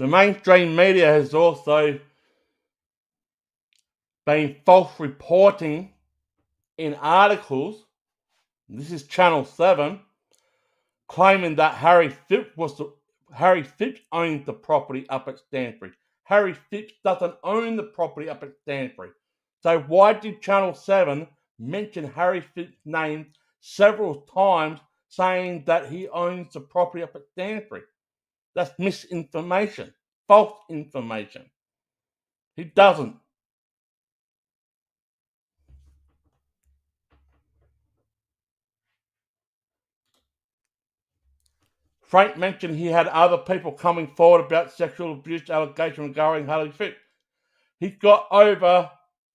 The mainstream media has also been false reporting in articles. This is Channel 7, claiming that Harry Phipps owned the property up at Stanford. Harry Phipps doesn't own the property up at Stanford. So why did Channel 7 mention Harry Phipps' name several times, saying that he owns the property up at Stanford? That's misinformation, false information. He doesn't. Frank mentioned he had other people coming forward about sexual abuse allegations regarding Harry Phipps. He's got over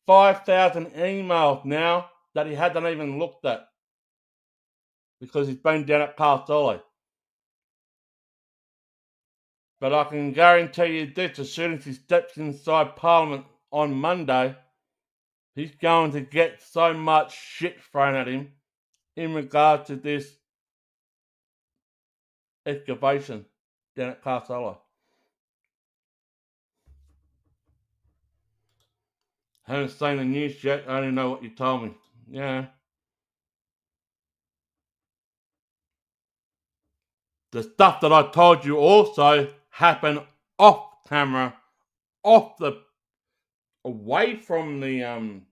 5,000 emails now that he hasn't even looked at because he's been down at Castalloy. But I can guarantee you this, as soon as he steps inside Parliament on Monday, he's going to get so much shit thrown at him in regard to this excavation down at Castalloy. Haven't seen the news yet, I only know what you told me. Yeah. The stuff that I told you also happened off camera, away from the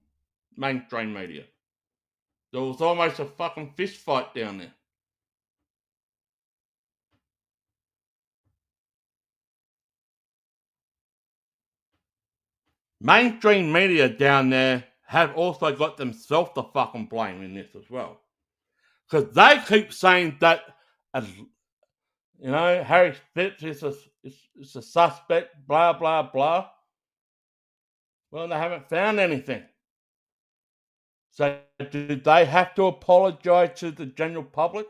mainstream media. There was almost a fucking fist fight down there. Mainstream media down there have also got themselves to fucking blame in this as well. Because they keep saying that, Harry Phipps is a suspect, blah, blah, blah. Well, they haven't found anything. So do they have to apologise to the general public?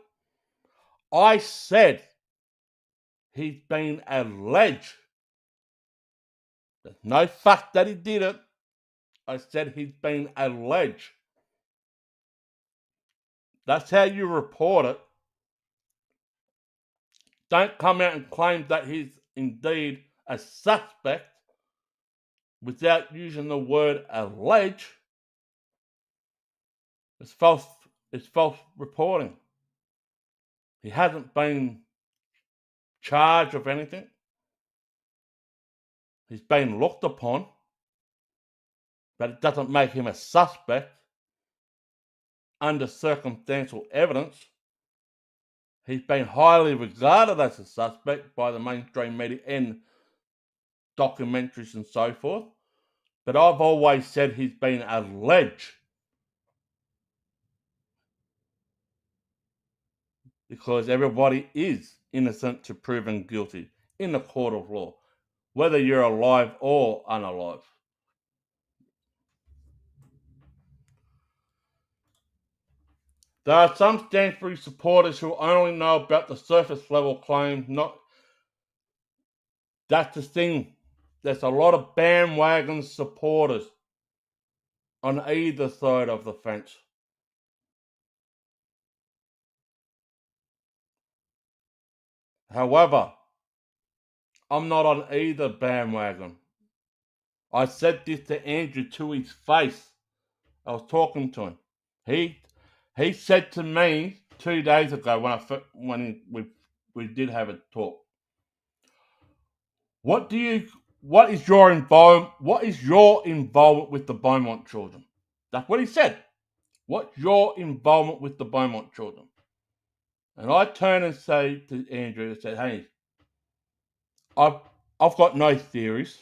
I said he's been alleged. There's no fact that he did it. I said he's been alleged. That's how you report it. Don't come out and claim that he's indeed a suspect without using the word alleged. It's false reporting. He hasn't been charged of anything. He's been looked upon, but it doesn't make him a suspect under circumstantial evidence. He's been highly regarded as a suspect by the mainstream media and documentaries and so forth, but I've always said he's been alleged, because everybody is innocent to proven guilty in the court of law, whether you're alive or unalive. There are some Stanford supporters who only know about the surface level claim. That's the thing. There's a lot of bandwagon supporters on either side of the fence. However, I'm not on either bandwagon. I said this to Andrew to his face. I was talking to him. He said to me 2 days ago when we did have a talk. What is your involvement with the Beaumont children? That's what he said. What's your involvement with the Beaumont children? And I turned and say to Andrew, I said, hey, I've got no theories.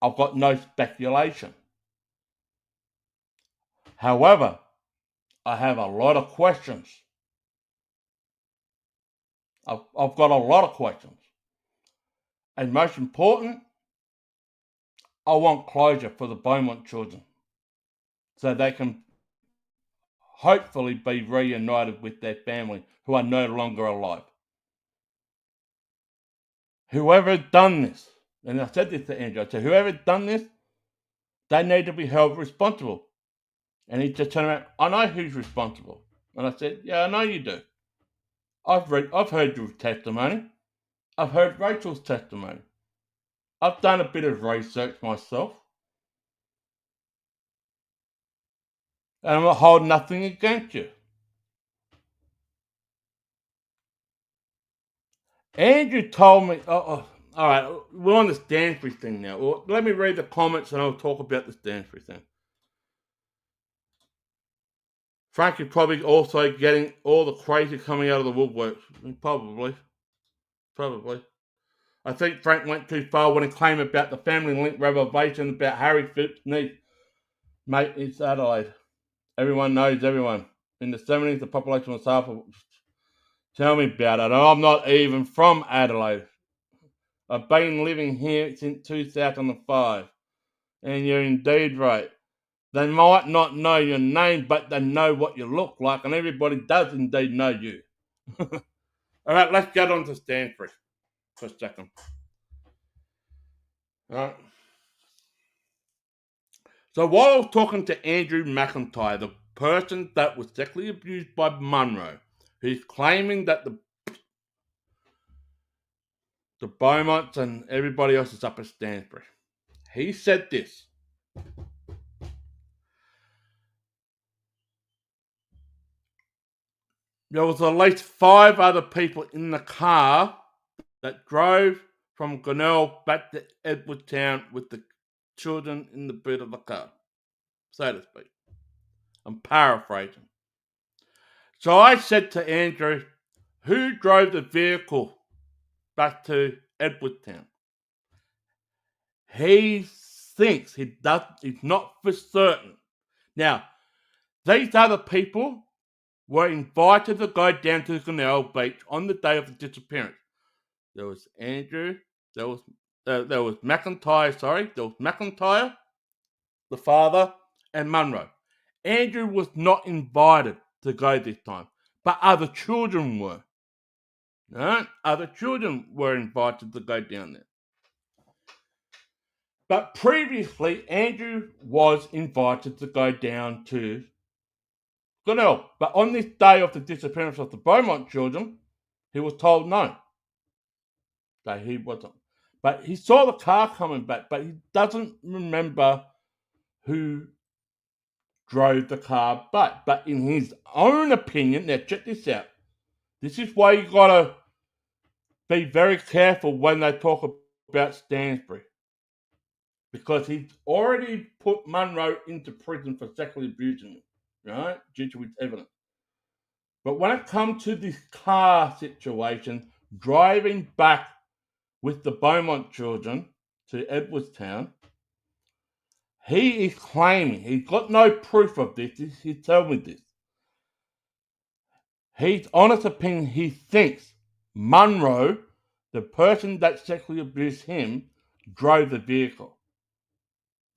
I've got no speculation. However, I have a lot of questions. I've got a lot of questions. And most important, I want closure for the Beaumont children so they can hopefully be reunited with their family who are no longer alive. Whoever done this, and I said this to Andrew, I said, whoever done this, they need to be held responsible. And he just turned around, I know who's responsible. And I said, yeah, I know you do. I've heard your testimony. I've heard Rachel's testimony. I've done a bit of research myself. And I'm not holding nothing against you. Andrew told me, all right, we're on the Stanford thing now. Well, let me read the comments and I'll talk about the Stanford thing. Frank is probably also getting all the crazy coming out of the woodworks. Probably. I think Frank went too far when he claimed about the family link revelation about Harry Phipps' niece. Mate, it's Adelaide. Everyone knows everyone. In the 70s, the population was half of... Tell me about it. I'm not even from Adelaide. I've been living here since 2005. And you're indeed right. They might not know your name, but they know what you look like, and everybody does indeed know you. All right, let's get on to Stanford for a second. All right. So while I was talking to Andrew McIntyre, the person that was sexually abused by Munro, who's claiming that the Beaumonts and everybody else is up at Stanford, he said this. There was at least 5 other people in the car that drove from Glenelg back to Edwardstown with the children in the boot of the car, so to speak. I'm paraphrasing. So I said to Andrew, who drove the vehicle back to Edwardstown? He thinks he's not for certain. Now, these other people were invited to go down to Glenelg Beach on the day of the disappearance. There was Andrew, there was McIntyre, there was McIntyre, the father, and Munro. Andrew was not invited to go this time, but other children were. Right? Other children were invited to go down there. But previously, Andrew was invited to go down to Glenelg. But on this day of the disappearance of the Beaumont children, he was told no. That he wasn't. But he saw the car coming back, but he doesn't remember who drove the car back. But in his own opinion, now check this out. This is why you gotta be very careful when they talk about Stansbury. Because he's already put Munro into prison for sexually abusing him, right? Due to his evidence. But when it comes to this car situation, driving back with the Beaumont children to Edwardstown, he is claiming, he's got no proof of this, he told me this. His honest opinion, he thinks Munro, the person that sexually abused him, drove the vehicle.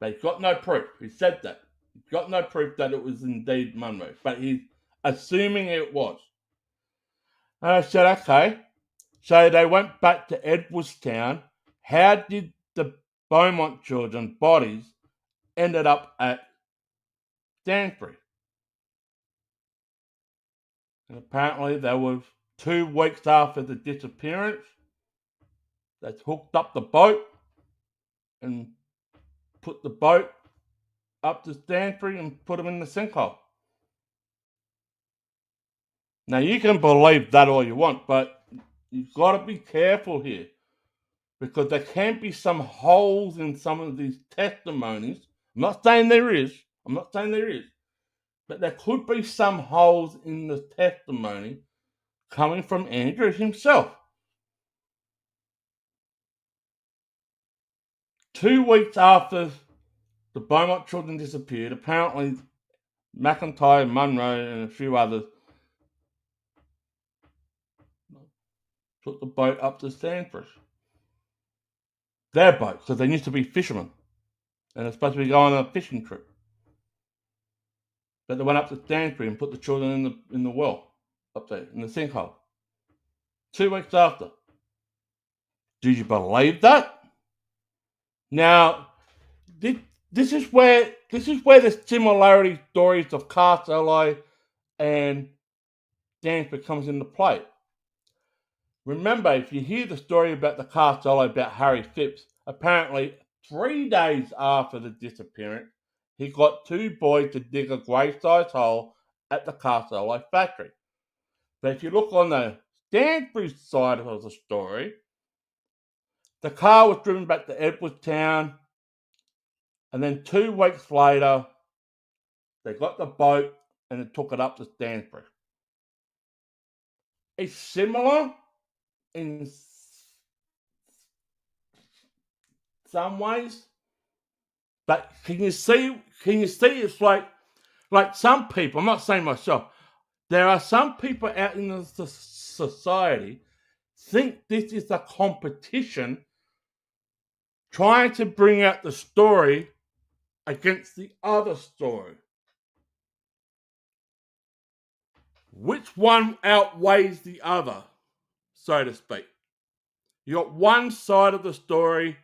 But he's got no proof. He said that. He's got no proof that it was indeed Munro. But he's assuming it was. And I said, okay. So they went back to Edwardstown. How did the Beaumont children's bodies ended up at Stanford? And apparently there was 2 weeks after the disappearance, they hooked up the boat and put the boat up to Stanford and put them in the sinkhole. Now you can believe that all you want, but you've got to be careful here because there can be some holes in some of these testimonies. I'm not saying there is, but there could be some holes in the testimony coming from Andrew himself. 2 weeks after the Beaumont children disappeared, apparently McIntyre, Munro, and a few others took the boat up to Stanford. Their boat, because they used to be fishermen. And they're supposed to be going on a fishing trip. But they went up to Stanford and put the children in the well, up there, in the sinkhole. 2 weeks after. Do you believe that? Now, this is where the similarity stories of Castalloy and Stanford comes into play. Remember, if you hear the story about the Castalloy about Harry Phipps, apparently 3 days after the disappearance, he got 2 boys to dig a grave-sized hole at the Castalloy factory. But if you look on the Stanbury side of the story, the car was driven back to Edwardstown, and then 2 weeks later, they got the boat and they took it up to Stanbury. It's similar in some ways, but can you see? It's like some people. I'm not saying myself. There are some people out in the society think this is a competition, trying to bring out the story against the other story. Which one outweighs the other, so to speak? You got one side of the story,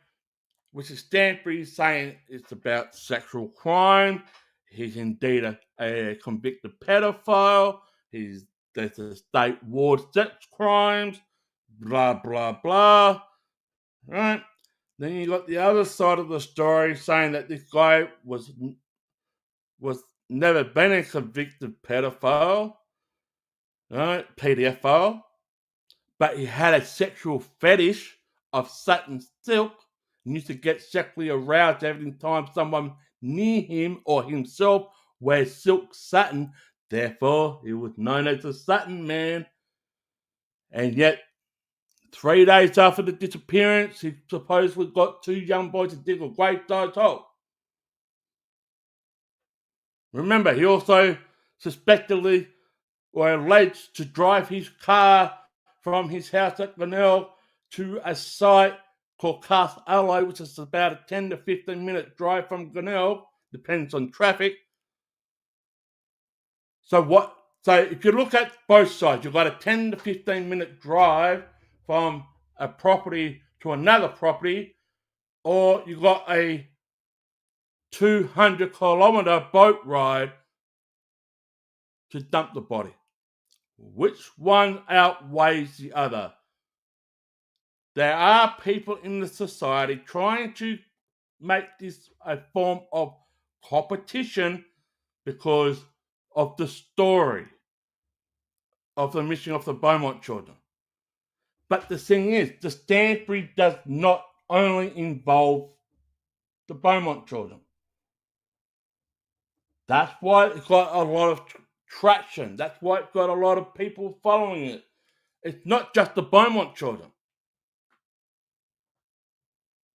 which is Stanbury saying it's about sexual crime. He's indeed a convicted pedophile. There's a state ward sex crimes, blah, blah, blah. Right? Then you got the other side of the story saying that this guy was never been a convicted pedophile, right? PDFO, but he had a sexual fetish of satin silk and used to get sexually aroused every time someone near him or himself wears silk satin. Therefore, he was known as the Satin Man. And yet, 3 days after the disappearance, he supposedly got 2 young boys to dig a grave-sized hole. Remember, he also suspectedly or alleged to drive his car from his house at Glenelg to a site called Castalloy, which is about a 10 to 15 minute drive from Glenelg, depends on traffic. So if you look at both sides, you've got a 10 to 15 minute drive from a property to another property, or you've got a 200-kilometer boat ride to dump the body. Which one outweighs the other? There are people in the society trying to make this a form of competition because of the story of the missing of the Beaumont children. But the thing is, the Stanbury does not only involve the Beaumont children. That's why it's got a lot of traction. That's why it's got a lot of people following it. It's not just the Beaumont children.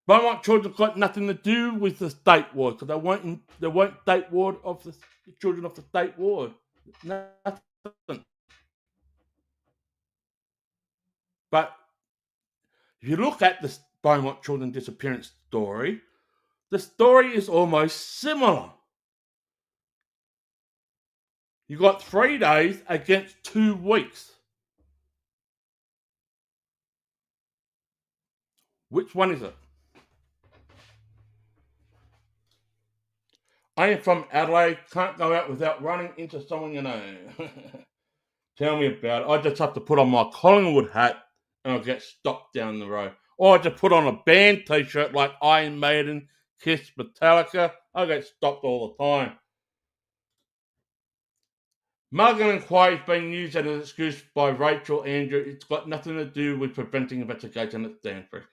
Beaumont children got nothing to do with the state ward because they weren't state ward of the children of the state ward. Nothing. But if you look at the Beaumont children disappearance story, the story is almost similar. You got 3 days against 2 weeks. Which one is it? I am from Adelaide, can't go out without running into someone you know. Tell me about it. I just have to put on my Collingwood hat and I'll get stopped down the road. Or I just put on a band t-shirt like Iron Maiden, Kiss, Metallica. I get stopped all the time. Mulligan inquiry is being used as an excuse by Rachel Andrew. It's got nothing to do with preventing investigation at Stanford.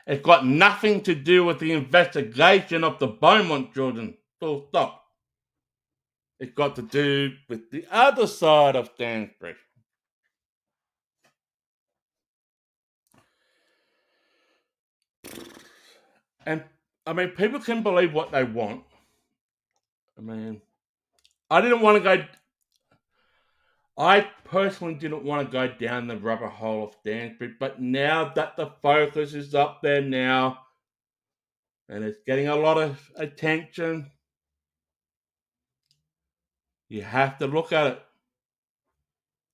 It's got nothing to do with the investigation of the Beaumont children. Full stop. It's got to do with the other side of Stanford. And, people can believe what they want. I personally didn't want to go down the rubber hole of Stanford, but now that the focus is up there now, and it's getting a lot of attention, you have to look at it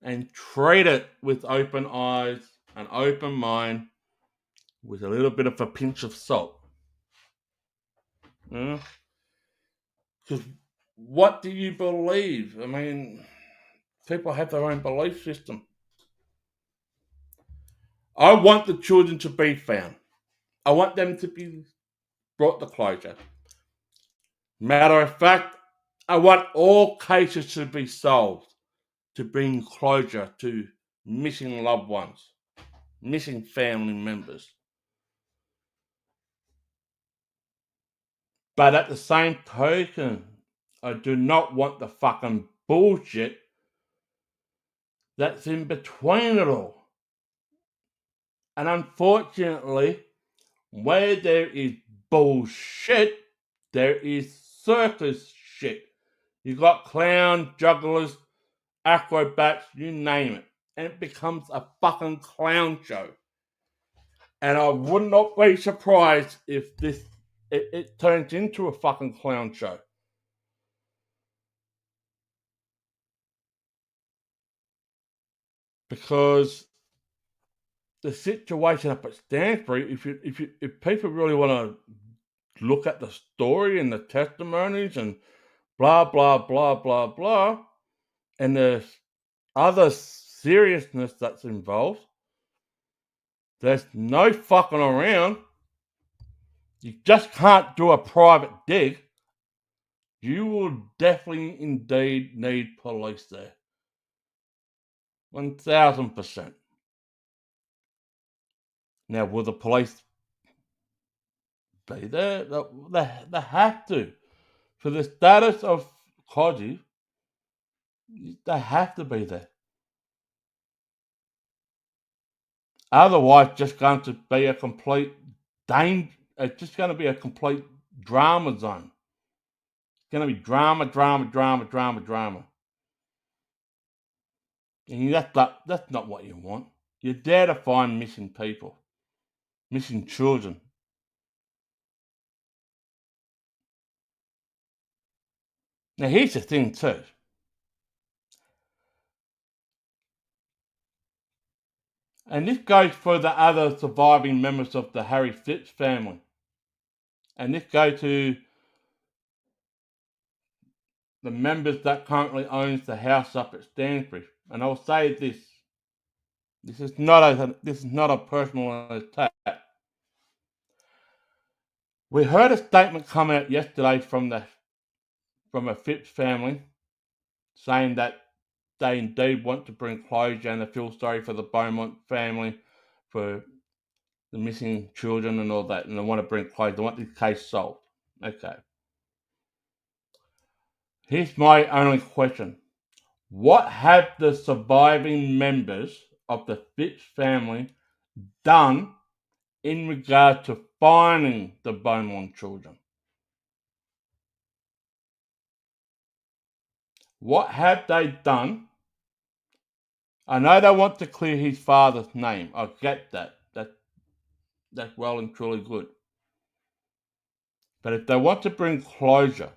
and treat it with open eyes, an open mind, with a little bit of a pinch of salt. Because what do you believe? People have their own belief system. I want the children to be found. I want them to be brought to closure. Matter of fact, I want all cases to be solved to bring closure to missing loved ones, missing family members. But at the same token, I do not want the fucking bullshit that's in between it all. And unfortunately, where there is bullshit, there is circus shit. You got clown, jugglers, acrobats, you name it. And it becomes a fucking clown show. And I would not be surprised if it turns into a fucking clown show. Because the situation up at Stansbury, if people really want to look at the story and the testimonies and blah blah blah blah blah, and the other seriousness that's involved, there's no fucking around. You just can't do a private dig. You will definitely indeed need police there. 1000%. Now, will the police be there? They have to. For the status of Koji, they have to be there. Otherwise, just going to be a complete it's just going to be a complete drama zone. It's going to be drama, drama, drama, drama, drama. And that's not what you want. You're there to find missing people, missing children. Now, here's the thing, too. And this goes for the other surviving members of the Harry Fitz family. And this goes to the members that currently owns the house up at Stansbury. And I'll say this. This is not a personal attack. We heard a statement come out yesterday from a Phipps family saying that they indeed want to bring closure and they feel sorry for the Beaumont family for the missing children and all that, and they want to bring closure. They want this case solved. Okay. Here's my only question. What have the surviving members of the Phipps family done in regard to finding the Beaumont children? What have they done? I know they want to clear his father's name. I get that. That's well and truly good. But if they want to bring closure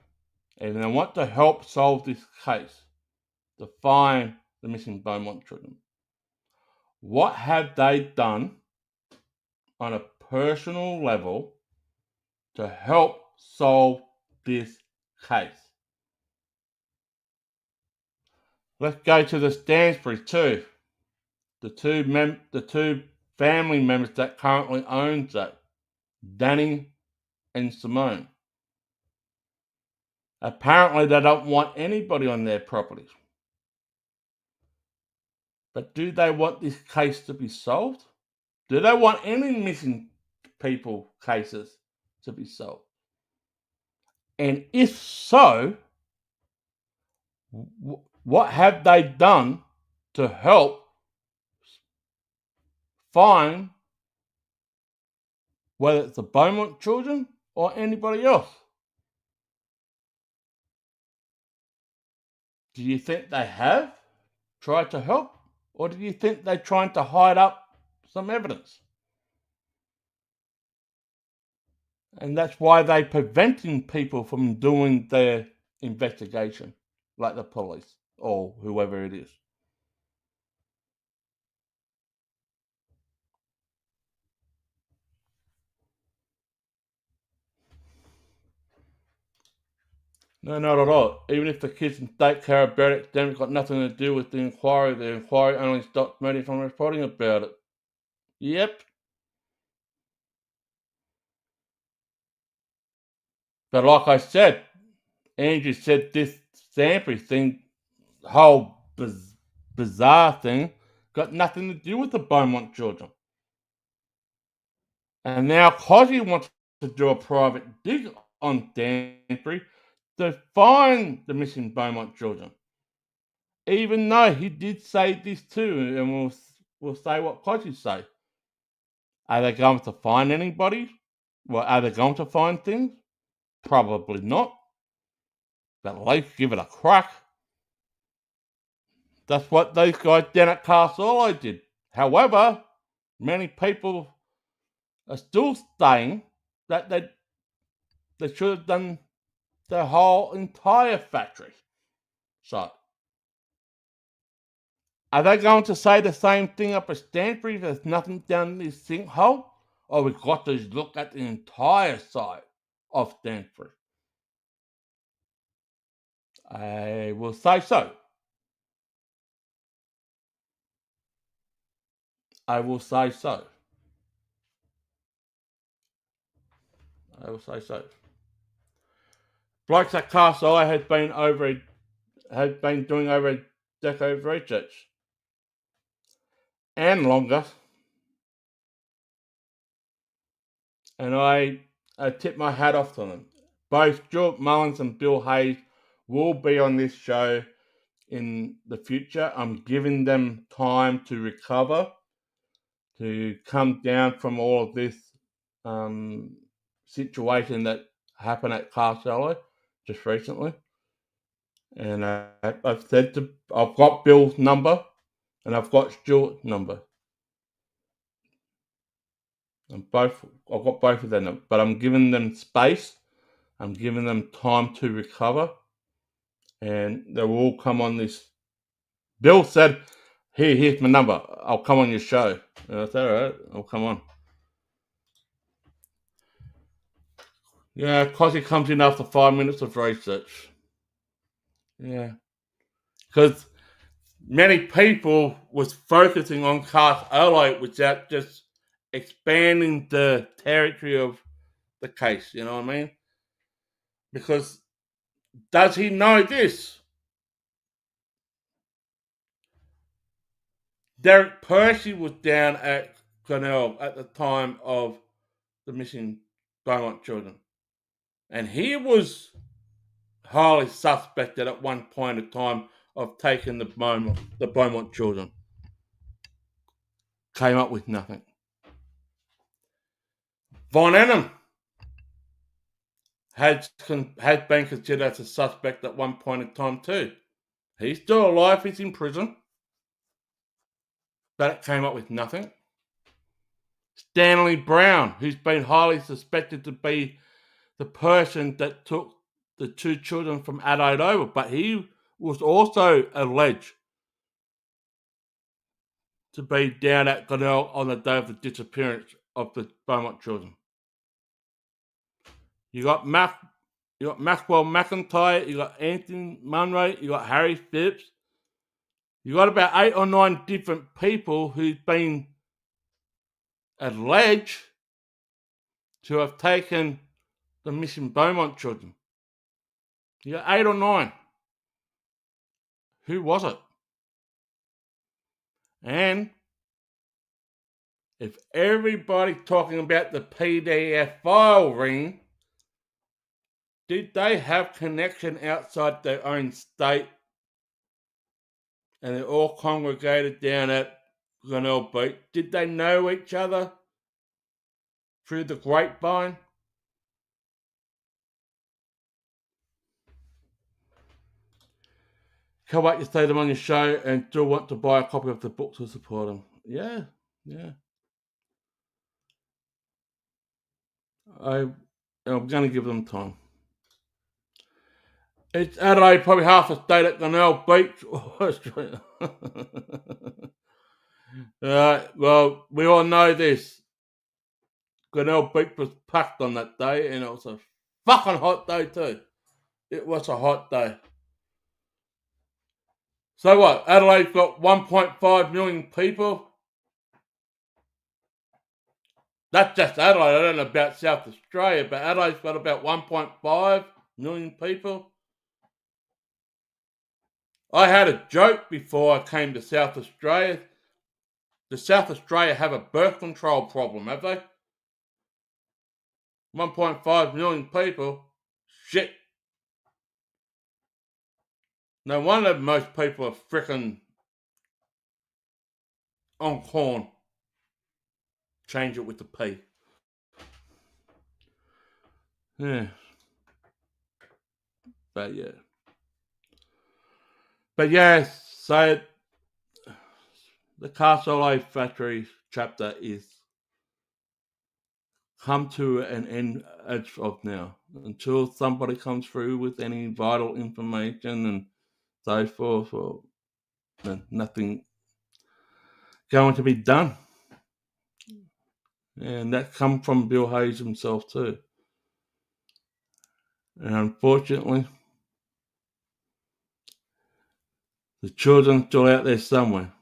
and they want to help solve this case to find the missing Beaumont children, what have they done on a personal level to help solve this case? Let's go to the Stansbury too. The two family members that currently owns that, Danny and Simone. Apparently they don't want anybody on their properties. But do they want this case to be solved? Do they want any missing people cases to be solved? And if so, what have they done to help find whether it's the Beaumont children or anybody else? Do you think they have tried to help? Or do you think they're trying to hide up some evidence? And that's why they're preventing people from doing their investigation, like the police or whoever it is. No, not at all. Even if the kids in state care about it, then it's got nothing to do with the inquiry. The inquiry only stopped me from reporting about it. Yep. But like I said, Andrew said this Stanford thing, whole bizarre thing, got nothing to do with the Beaumont children. And now Cosy wants to do a private dig on Stanford to find the missing Beaumont children. Even though he did say this too, and we'll say what Cosy say. Are they going to find anybody? Well, are they going to find things? Probably not. But at least give it a crack. That's what those guys down at Castalloy did. However, many people are still saying that they should have done the whole entire factory. So, are they going to say the same thing up at Stanford? There's nothing down in this sinkhole? Or we've got to look at the entire side of Stanford? I will say so. I will say so. I will say so. Blokes at Castalloy had been doing over a decade of research. And longer. And I tip my hat off to them. Both Stuart Mullins and Bill Hayes will be on this show in the future. I'm giving them time to recover, to come down from all of this situation that happened at Castalloy just recently. And I've got Bill's number and I've got Stuart's number. I've got both of them, but I'm giving them space. I'm giving them time to recover, and they will all come on this. Bill said, here's my number. I'll come on your show. And I said, all right, I'll come on. Yeah, because he comes in after 5 minutes of research. Yeah. Because many people was focusing on Castalloy without just expanding the territory of the case, you know what I mean? Because does he know this? Derek Percy was down at Glenelg at the time of the missing Beaumont children. And he was highly suspected at one point in time of taking the Beaumont children. Came up with nothing. Von Enham had been considered as a suspect at one point in time too. He's still alive, he's in prison. But it came up with nothing. Stanley Brown, who's been highly suspected to be the person that took the two children from Adelaide over, but he was also alleged to be down at Glenelg on the day of the disappearance of the Beaumont children. You got Maxwell McIntyre, you got Anthony Munro, you got Harry Phipps. You got about 8 or 9 different people who've been alleged to have taken the missing Beaumont children. You got 8 or 9. Who was it? And if everybody talking about the PDF file ring, did they have connection outside their own state? And they all congregated down at Glenelg Beach. Did they know each other through the grapevine? Can't wait to see them on your show and still want to buy a copy of the book to support them. Yeah. I'm going to give them time. It's Adelaide, probably half a state at Glenelg Beach. Well, we all know this. Glenelg Beach was packed on that day, and it was a fucking hot day too. It was a hot day. So what? Adelaide's got 1.5 million people. That's just Adelaide. I don't know about South Australia, but Adelaide's got about 1.5 million people. I had a joke before I came to South Australia. Does South Australia have a birth control problem, have they? 1.5 million people? Shit. No wonder most people are frickin' on corn. Change it with the P. Yeah. But yeah. But yeah, so the Castalloy factory chapter is come to an end as of now. Until somebody comes through with any vital information and so forth, or nothing going to be done. And that come from Bill Hayes himself too. And unfortunately, the children still out there somewhere.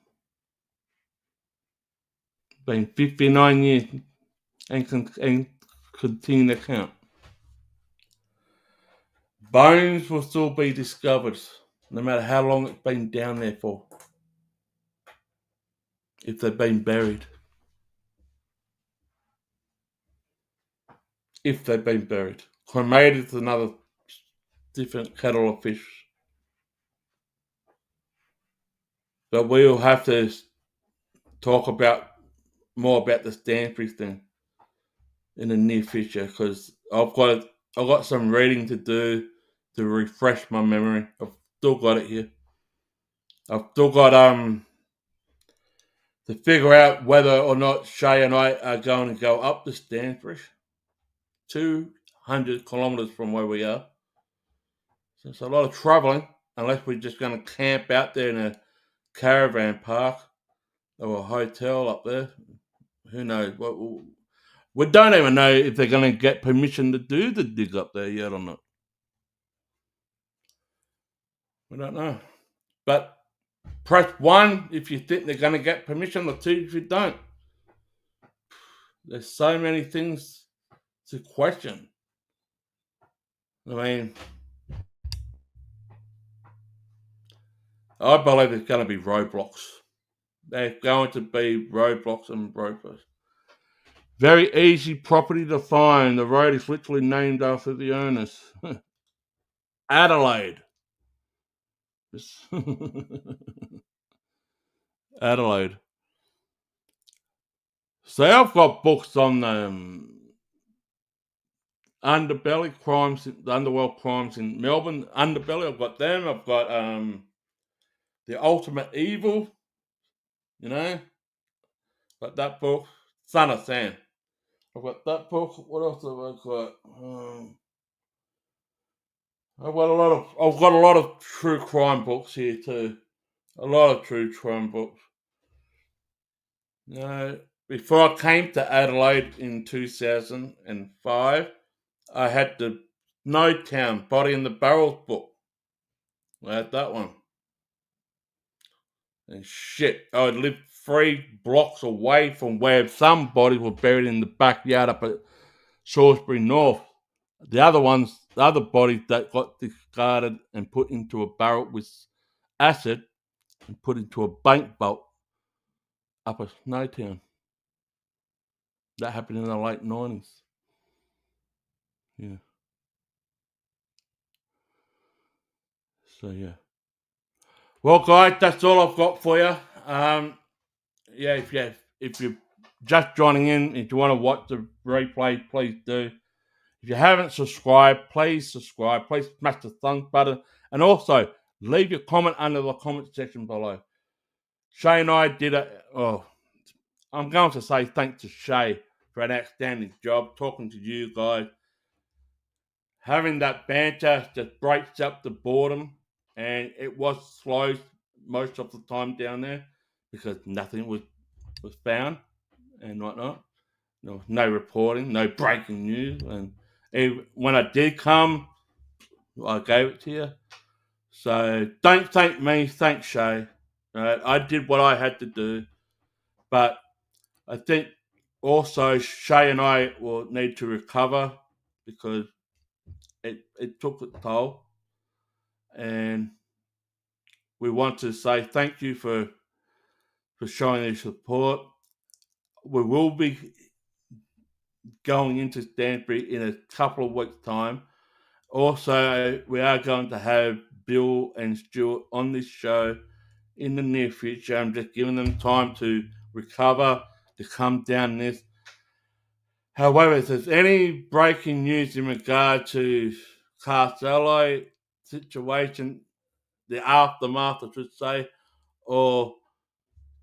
Been 59 years and continue to count. Bones will still be discovered, no matter how long it's been down there for. If they've been buried. If they've been buried. Cremated is another different kettle of fish. But we'll have to talk about more about the Stanford thing in the near future, because I've got some reading to do to refresh my memory. I've still got it here. I've still got to figure out whether or not Shay and I are going to go up to Stanford, 200 kilometres from where we are. So it's a lot of travelling, unless we're just going to camp out there in a caravan park or a hotel up there. Who knows? We don't even know if they're going to get permission to do the dig up there yet or not. We don't know. But press 1 if you think they're going to get permission, or 2 if you don't. There's so many things to question. I mean, I believe there's going to be roadblocks. There's going to be roadblocks and roadblocks. Very easy property to find. The road is literally named after the owners. Adelaide. Adelaide. So I've got books on underbelly crimes, the underworld crimes in Melbourne. Underbelly, I've got them. I've got The Ultimate Evil, got that book. Son of Sam. I've got that book. What else have I got? I've got a lot of true crime books here too. A lot of true crime books. Before I came to Adelaide in 2005, I had the No Town Body in the Barrels book. I had that one. And shit, I lived 3 blocks away from where some bodies were buried in the backyard up at Salisbury North. The other bodies that got discarded and put into a barrel with acid and put into a bank vault up at Snowtown. That happened in the late 90s. Yeah. So, yeah. Well, guys, that's all I've got for you. If you're just joining in, if you want to watch the replay, please do. If you haven't subscribed, please subscribe. Please smash the thumbs button. And also, leave your comment under the comment section below. Shay and I did I'm going to say thanks to Shay for an outstanding job talking to you guys. Having that banter just breaks up the boredom, and it was slow most of the time down there because nothing was found and whatnot. No reporting, no breaking news, and when I did come, I gave it to you. So don't thank me, thank Shay. I did what I had to do, but I think also Shay and I will need to recover because it took a toll, and we want to say thank you for showing your support. We will be going into Stanbury in a couple of weeks' time. Also, we are going to have Bill and Stuart on this show in the near future. I'm just giving them time to recover, to come down this. However, if there's any breaking news in regard to Castalloy situation, the aftermath, I should say, or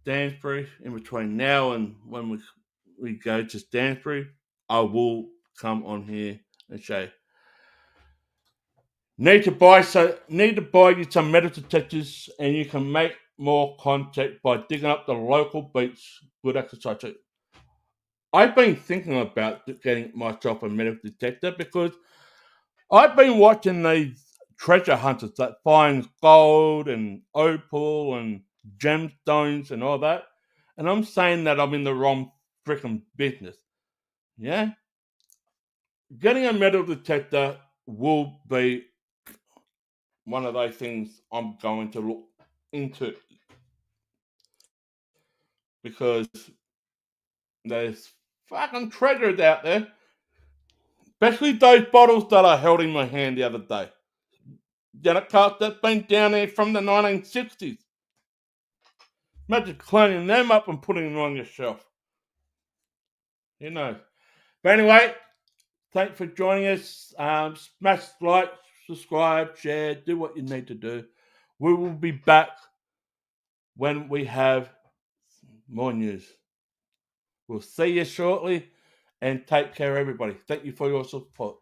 Stansbury, in between now and when we go to Stansbury, I will come on here and say, need to buy you some metal detectors, and you can make more contact by digging up the local beach. Good exercise. I've been thinking about getting myself a metal detector because I've been watching these treasure hunters that find gold and opal and gemstones and all that, and I'm saying that I'm in the wrong freaking business. Yeah, getting a metal detector will be one of those things I'm going to look into because there's fucking treasures out there, especially those bottles that I held in my hand the other day. That's been down there from the 1960s. Imagine cleaning them up and putting them on your shelf. You know. But anyway, thanks for joining us. Smash like, subscribe, share, do what you need to do. We will be back when we have more news. We'll see you shortly and take care, everybody. Thank you for your support.